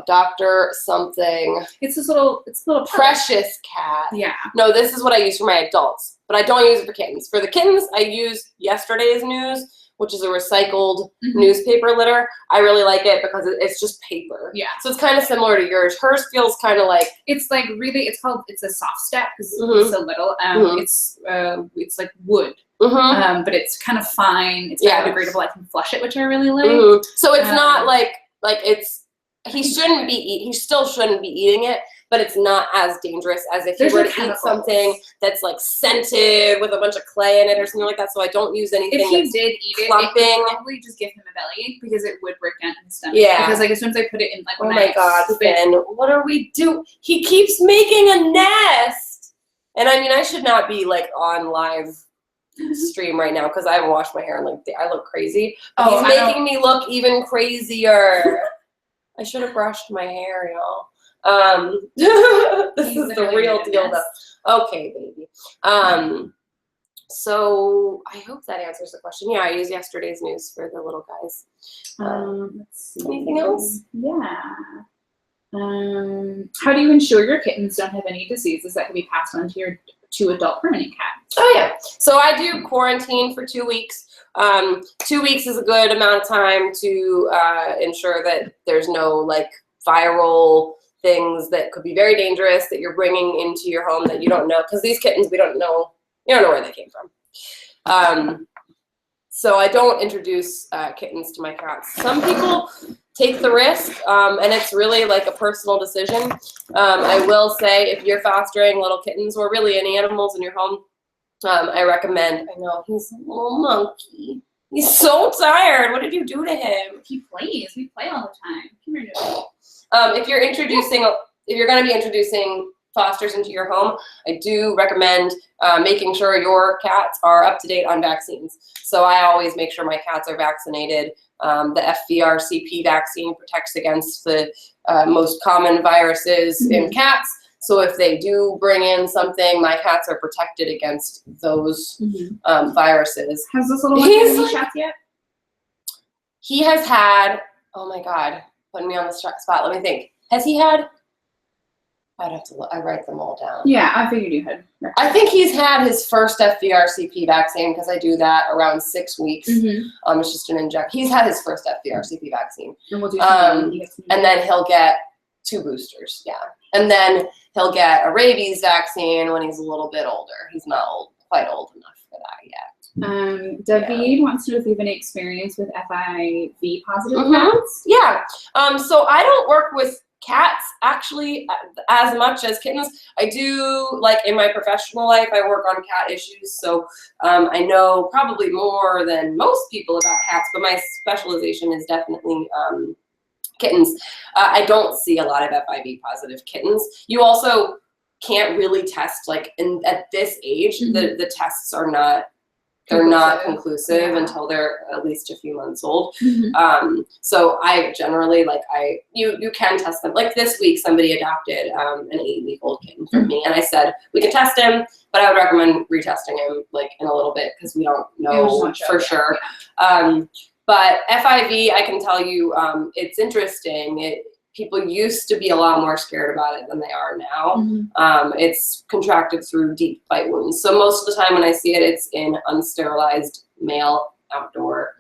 S1: Dr. something.
S2: It's a little
S1: Precious cat.
S2: Yeah.
S1: No, this is what I use for my adults, but I don't use it for kittens. For the kittens, I use Yesterday's News, which is a recycled newspaper litter. I really like it because it's just paper.
S2: Yeah.
S1: So it's kind of similar to yours. Hers feels kind of like,
S2: it's like really, it's a soft step because it's so little. It's like wood. But it's kind of fine. It's biodegradable. I can flush it, which I really like.
S1: So it's not like it's. He still shouldn't be eating it, but it's not as dangerous as if you were to eat something that's like scented with a bunch of clay in it or something like that. So I don't use anything.
S2: If he did eat it, I would probably just give him a bellyache because it would break down his stomach. Yeah. Because like as soon as I put it in, like when
S1: my God, Finn, what are we doing? He keeps making a nest, and I mean I should not be like on live stream right now because I haven't washed my hair and like I look crazy. He's making me look even crazier. I should have brushed my hair, y'all. This is the real deal, though. Okay, baby. So I hope that answers the question. Yeah, I use Yesterday's News for the little guys.
S2: Let's see.
S1: Anything else?
S2: Yeah. How do you ensure your kittens don't have any diseases that can be passed on to your adult permanent cats?
S1: Oh yeah. So I do quarantine for 2 weeks. 2 weeks is a good amount of time to ensure that there's no like viral things that could be very dangerous that you're bringing into your home that you don't know, because these kittens, you don't know where they came from. So I don't introduce kittens to my cats. Some people take the risk, and it's really like a personal decision. I will say if you're fostering little kittens or really any animals in your home, I recommend, I know, he's a little monkey. He's so tired. What did you do to him?
S2: He plays. We play all the time. Come here, Noodle.
S1: If you're going to be introducing fosters into your home, I do recommend making sure your cats are up to date on vaccines. So I always make sure my cats are vaccinated. The FVRCP vaccine protects against the most common viruses in cats. So if they do bring in something, my cats are protected against those viruses.
S2: Has this little one had any shots yet?
S1: He has had, oh my God, putting me on the spot. Let me think. Has he had? I'd have to look. I write them all down.
S2: Yeah, I figured you had.
S1: I think he's had his first FVRCP vaccine because I do that around 6 weeks. It's just an injection. He's had his first FVRCP vaccine.
S2: And we'll do
S1: and then he'll get 2 boosters. Yeah. And then he'll get a rabies vaccine when he's a little bit older. He's not quite old enough for that yet.
S2: David wants to know if you have any experience with FIV positive cats.
S1: Yeah. So I don't work with cats actually as much as kittens. I do, like in my professional life, I work on cat issues. So I know probably more than most people about cats, but my specialization is definitely kittens. I don't see a lot of FIV positive kittens. You also can't really test, like at this age, the tests are not, they're not conclusive until they're at least a few months old. So I generally, you can test them. Like this week, somebody adopted an 8-week-old kitten from me, and I said, we can test him, but I would recommend retesting him like in a little bit because we don't know for sure. But FIV, I can tell you, it's interesting. People used to be a lot more scared about it than they are now. It's contracted through deep bite wounds. So most of the time when I see it, it's in unsterilized male outdoor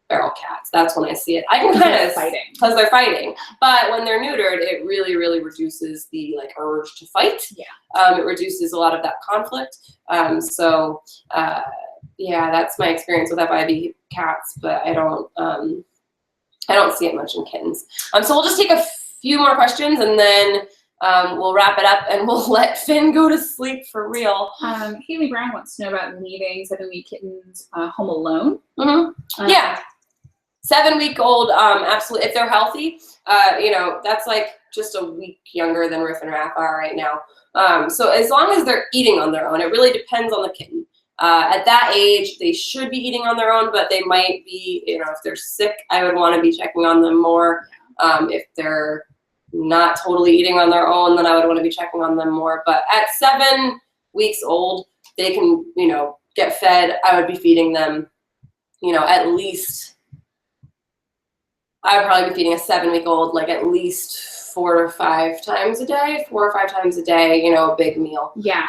S1: feral cats. That's when I see it. I can kind of fighting because they're fighting. But when they're neutered, it really, really reduces the urge to fight. Yeah. It reduces a lot of that conflict. Yeah, that's my experience with FIV cats, but I don't see it much in kittens. So we'll just take a few more questions and then we'll wrap it up and we'll let Finn go to sleep for real.
S2: Haley Brown wants to know about leaving 7-week kittens home alone.
S1: Yeah, 7-week-old, absolutely. If they're healthy, that's like just a week younger than Riff and Raph are right now. So as long as they're eating on their own, it really depends on the kitten. At that age, they should be eating on their own, but they might be, if they're sick, I would want to be checking on them more. If they're not totally eating on their own, then I would want to be checking on them more. But at 7 weeks old, they can, you know, get fed, I would be feeding them, you know, at least, I would probably be feeding a 7-week-old like at least 4 or 5 times a day, you know, a big meal.
S2: Yeah.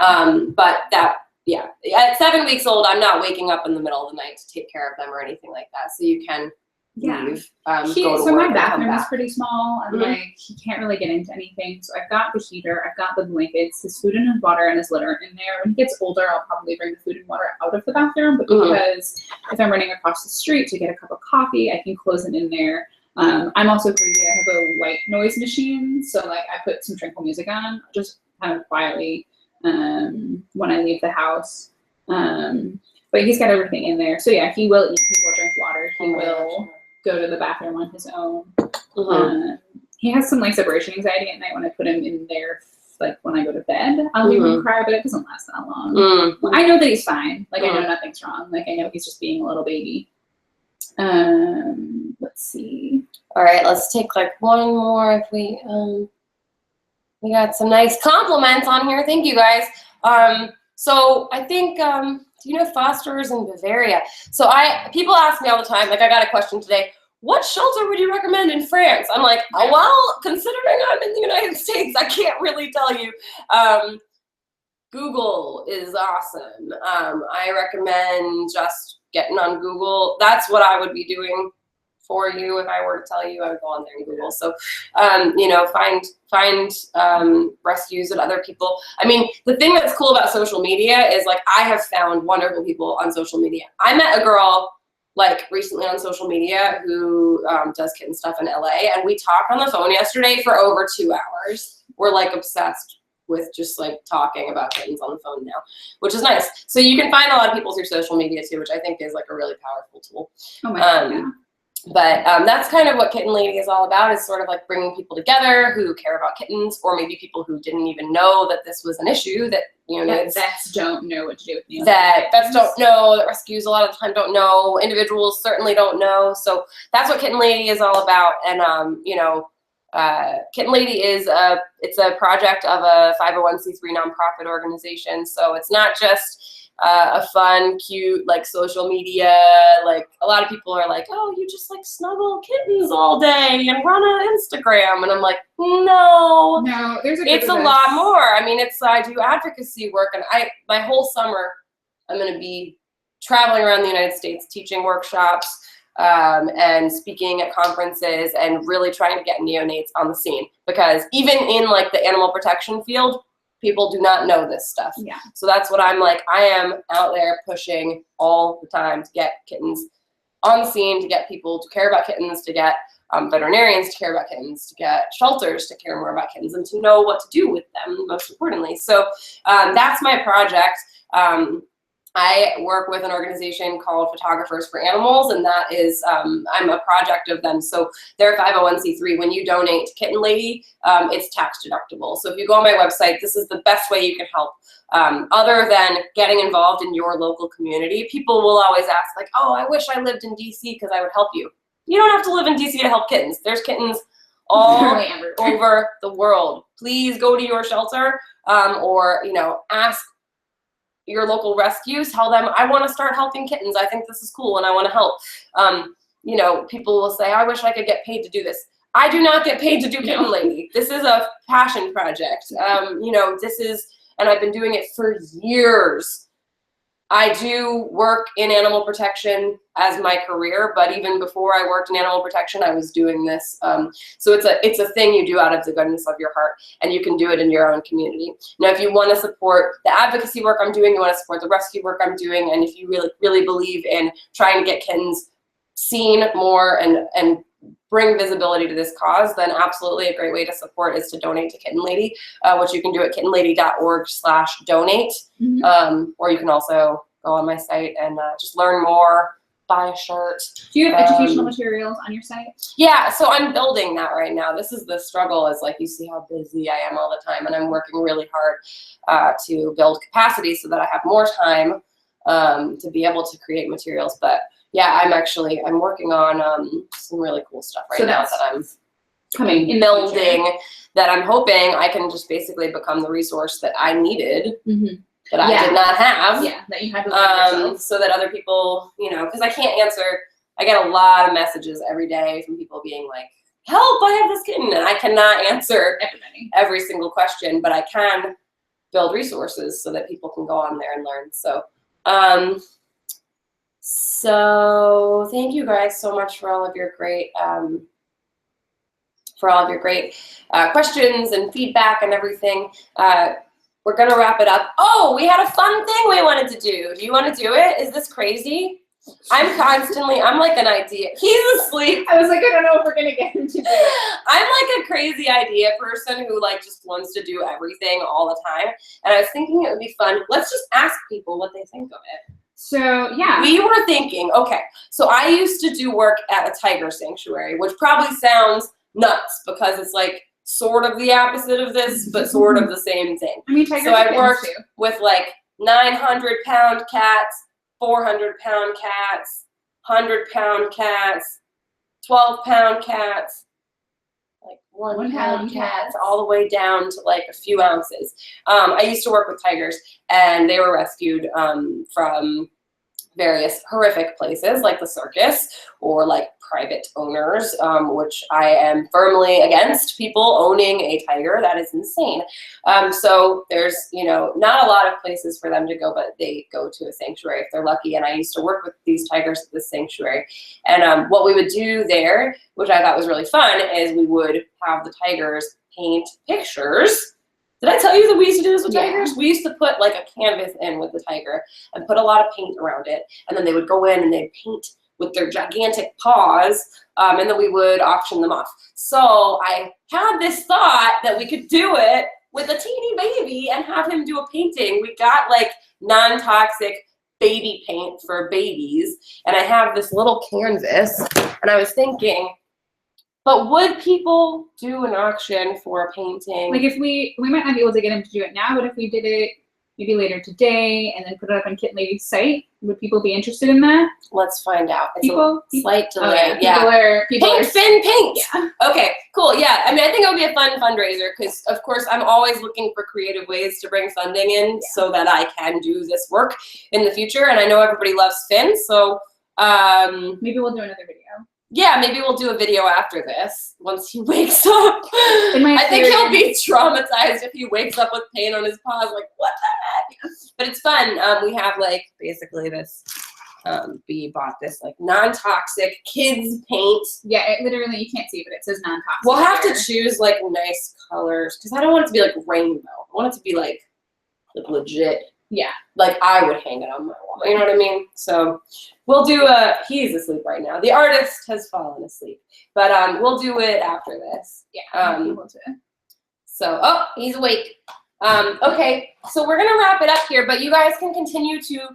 S1: But that, yeah, at 7 weeks old, I'm not waking up in the middle of the night to take care of them or anything like that. So you can leave, go to
S2: so
S1: work
S2: my bathroom
S1: and
S2: is pretty small, and like he can't really get into anything. So I've got the heater, I've got the blankets, his food and his water and his litter in there. When he gets older, I'll probably bring the food and water out of the bathroom, but because if I'm running across the street to get a cup of coffee, I can close it in there. I'm also crazy. I have a white noise machine, so like I put some tranquil music on, just kind of quietly when I leave the house. But he's got everything in there. So yeah, he will eat, he will drink water, he will go to the bathroom on his own. He has some like separation anxiety at night when I put him in there, like when I go to bed. I'll leave him cry, but it doesn't last that long. I know that he's fine. Like I know nothing's wrong. Like I know he's just being a little baby. Let's see.
S1: All right, let's take like one more. If we got some nice compliments on here. Thank you guys. So I think do you know Foster's in Bavaria? So people ask me all the time. Like I got a question today. What shelter would you recommend in France? I'm like, oh, well, considering I'm in the United States, I can't really tell you. Google is awesome. I recommend just getting on Google. That's what I would be doing for you if I were to tell you. I would go on there and Google. So, you know, find rescues and other people. I mean, the thing that's cool about social media is like I have found wonderful people on social media. I met a girl like recently on social media who does kitten stuff in LA, and we talked on the phone yesterday for over 2 hours. We're like obsessed with just like talking about kittens on the phone now, which is nice. So you can find a lot of people through social media too, which I think is like a really powerful tool.
S2: Oh my God, yeah.
S1: But that's kind of what Kitten Lady is all about, is sort of like bringing people together who care about kittens, or maybe people who didn't even know that this was an issue, that, you know,
S2: vets don't know what to do with me.
S1: That vets don't know, that rescues a lot of the time don't know, individuals certainly don't know. So that's what Kitten Lady is all about. And, you know, Kitten Lady is it's a project of a 501c3 nonprofit organization. So it's not just a fun, cute, like social media, like a lot of people are like, oh, you just like snuggle kittens all day and run an Instagram. And I'm like, no, it's a lot more. I mean, I do advocacy work, and my whole summer, I'm going to be traveling around the United States, teaching workshops, and speaking at conferences, and really trying to get neonates on the scene, because even in like the animal protection field, people do not know this stuff.
S2: Yeah.
S1: So that's what I'm like. I am out there pushing all the time to get kittens on the scene, to get people to care about kittens, to get veterinarians to care about kittens, to get shelters to care more about kittens, and to know what to do with them, most importantly. So that's my project. I work with an organization called Photographers for Animals, and that is, I'm a project of them. So they're 501c3. When you donate to Kitten Lady, it's tax deductible. So if you go on my website, this is the best way you can help. Other than getting involved in your local community, people will always ask like, oh, I wish I lived in DC because I would help you. You don't have to live in DC to help kittens. There's kittens all over the world. Please go to your shelter, or, you know, ask your local rescues, tell them, I want to start helping kittens. I think this is cool and I want to help. You know, people will say, I wish I could get paid to do this. I do not get paid to do Kitten Lady. This is a passion project. You know, this is, and I've been doing it for years. I do work in animal protection as my career, but even before I worked in animal protection, I was doing this. So it's a thing you do out of the goodness of your heart, and you can do it in your own community. Now, if you want to support the advocacy work I'm doing, you want to support the rescue work I'm doing, and if you really, really believe in trying to get kittens seen more and bring visibility to this cause, then absolutely a great way to support is to donate to Kitten Lady, which you can do at kittenlady.org/donate. Or you can also go on my site and just learn more, buy a shirt.
S2: Do you have educational materials on your site?
S1: Yeah, so I'm building that right now. This is the struggle, is like, you see how busy I am all the time, and I'm working really hard to build capacity so that I have more time to be able to create materials. But yeah, I'm working on some really cool stuff right now that I'm building, that I'm hoping I can just basically become the resource that I needed that I did not have.
S2: Yeah, that you had to learn yourself.
S1: So that other people, you know, because I can't answer. I get a lot of messages every day from people being like, help, I have this kitten. And I cannot answer every single question, but I can build resources so that people can go on there and learn. So, so thank you guys so much for all of your great, questions and feedback and everything. We're gonna wrap it up. Oh, we had a fun thing we wanted to do. Do you want to do it? Is this crazy? I'm like an idea. He's asleep.
S2: I was like, I don't know if we're gonna get him to do it.
S1: I'm like a crazy idea person who like just wants to do everything all the time. And I was thinking it would be fun. Let's just ask people what they think of it.
S2: So yeah.
S1: We were thinking, okay, so I used to do work at a tiger sanctuary, which probably sounds nuts because it's like sort of the opposite of this, but sort of the same thing.
S2: I mean, tigers
S1: so I worked
S2: too.
S1: with like 900-pound cats, 400-pound cats, 100-pound cats, 12-pound cats, like 1-pound cats, all the way down to like a few ounces. I used to work with tigers, and they were rescued from various horrific places like the circus or like private owners, which I am firmly against people owning a tiger. That is insane. So there's, you know, not a lot of places for them to go, but they go to a sanctuary if they're lucky. And I used to work with these tigers at this sanctuary. And what we would do there, which I thought was really fun, is we would have the tigers paint pictures. Did I tell you that we used to do this with tigers? We used to put like a canvas in with the tiger and put a lot of paint around it. And then they would go in and they'd paint with their gigantic paws, and then we would auction them off. So I had this thought that we could do it with a teeny baby and have him do a painting. We got like non-toxic baby paint for babies, and I have this little canvas, and I was thinking, but would people do an auction for a painting?
S2: Like if we might not be able to get him to do it now, but if we did it maybe later today and then put it up on Kitten Lady's site, would people be interested in that?
S1: Let's find out. It's
S2: people?
S1: A slight delay.
S2: Oh, yeah. People
S1: paint, spin, paint.
S2: Yeah.
S1: Okay, cool. Yeah, I mean, I think it would be a fun fundraiser because, of course, I'm always looking for creative ways to bring funding in so that I can do this work in the future. And I know everybody loves Finn, so
S2: maybe we'll do another video.
S1: Yeah, maybe we'll do a video after this once he wakes up. I think he'll be traumatized if he wakes up with paint on his paws, like, what the heck? But it's fun. We have, like, basically this, we bought this, like, non-toxic kids paint.
S2: Yeah, it literally, you can't see, but it says non-toxic.
S1: We'll have to choose, like, nice colors, because I don't want it to be, like, rainbow. I want it to be, like legit.
S2: Yeah.
S1: Like I would hang it on my wall. You know what I mean? So we'll do he's asleep right now. The artist has fallen asleep. But we'll do it after this.
S2: Yeah.
S1: So he's awake. Okay, so we're gonna wrap it up here, but you guys can continue to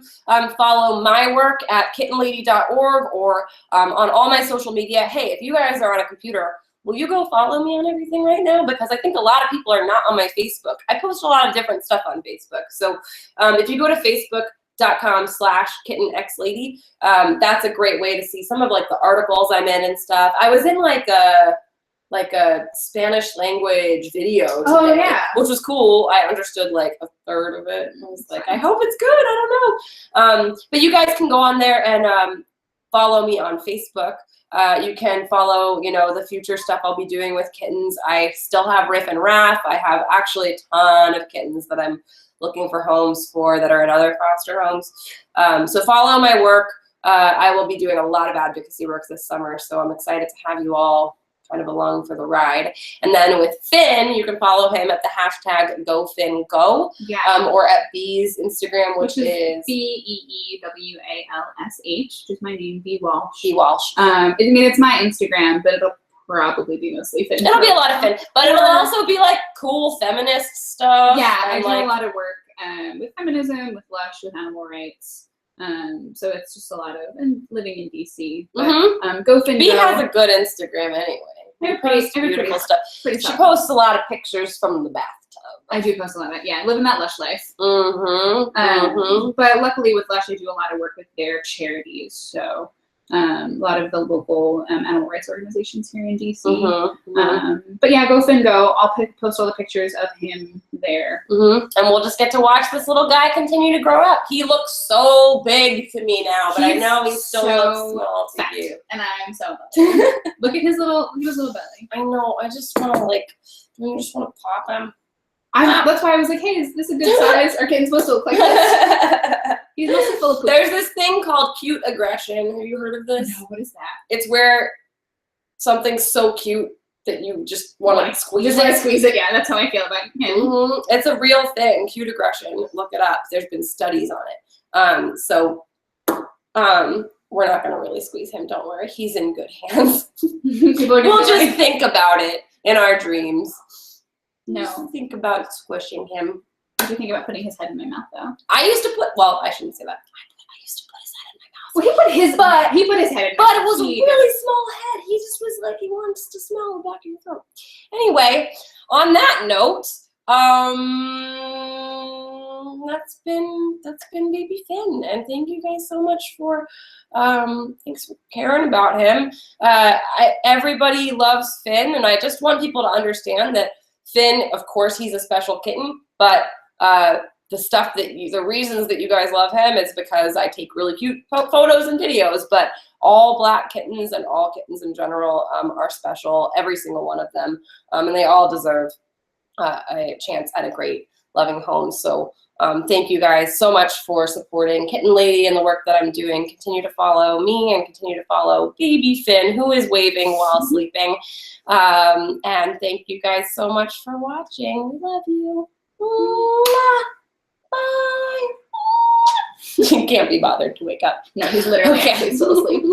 S1: follow my work at kittenlady.org or on all my social media. Hey, if you guys are on a computer, will you go follow me on everything right now? Because I think a lot of people are not on my Facebook. I post a lot of different stuff on Facebook. So if you go to facebook.com/kittenxlady, that's a great way to see some of like the articles I'm in and stuff. I was in like a Spanish language video today, which was cool. I understood like a third of it. I was like, I hope it's good. I don't know. But you guys can go on there and follow me on Facebook. You can follow, you know, the future stuff I'll be doing with kittens. I still have Riff and Raph. I have actually a ton of kittens that I'm looking for homes for that are in other foster homes. So follow my work. I will be doing a lot of advocacy work this summer, so I'm excited to have you all kind of along for the ride. And then with Finn, you can follow him at the hashtag GoFinnGo, or at Bee's Instagram, which is
S2: BeeWalsh, which is my name, Bee Walsh.
S1: Bee Walsh.
S2: I mean, it's my Instagram, but it'll probably be mostly Finn.
S1: It'll be a lot of Finn, but it'll also be like cool feminist stuff.
S2: Yeah, I do a lot of work with feminism, with Lush, with animal rights. So it's just a lot of, and living in DC. But, GoFinnGo.
S1: Bee has a good Instagram anyway. She posts beautiful stuff. She posts a lot of pictures from the bathtub.
S2: I do post a lot of that. Yeah, living that Lush life. But luckily with Lush, I do a lot of work with their charities. So a lot of the local animal rights organizations here in DC.
S1: Mm-hmm.
S2: But yeah, go Finn, go. I'll post all the pictures of him there.
S1: Mm-hmm. And we'll just get to watch this little guy continue to grow up. He looks so big to me now, but I know he still looks small to you.
S2: And I'm so look at his little belly.
S1: I know. I just want to you just want to pop him.
S2: That's why I was like, hey, is this a good size? Our kitten's supposed to look like this. He's mostly full of poop.
S1: There's this thing called cute aggression. Have you heard of this?
S2: No, what is that?
S1: It's where something's so cute that you just want to squeeze it.
S2: Just want to squeeze it, yeah. That's how I feel about him.
S1: Mm-hmm. It's a real thing, cute aggression. Look it up. There's been studies on it. We're not going to really squeeze him. Don't worry. He's in good hands. We'll just think about it in our dreams.
S2: No.
S1: Just think about squishing him.
S2: What do you think about putting his head in my mouth, though?
S1: I used to I shouldn't say that. I used to put his head in my mouth.
S2: Well, he put his head in my mouth.
S1: But it was a really small head. He just was like, he wants to smell the back of your throat. Anyway, on that note, that's been Baby Finn, and thank you guys so much for thanks for caring about him. Everybody loves Finn, and I just want people to understand that Finn, of course, he's a special kitten, but the reasons that you guys love him is because I take really cute photos and videos, but all black kittens and all kittens in general are special, every single one of them, and they all deserve a chance at a great loving home. So thank you guys so much for supporting Kitten Lady and the work that I'm doing. Continue to follow me and continue to follow Baby Finn, who is waving while sleeping. And thank you guys so much for watching. We love you. Bye. He can't be bothered to wake up.
S2: No, he's literally actually still asleep.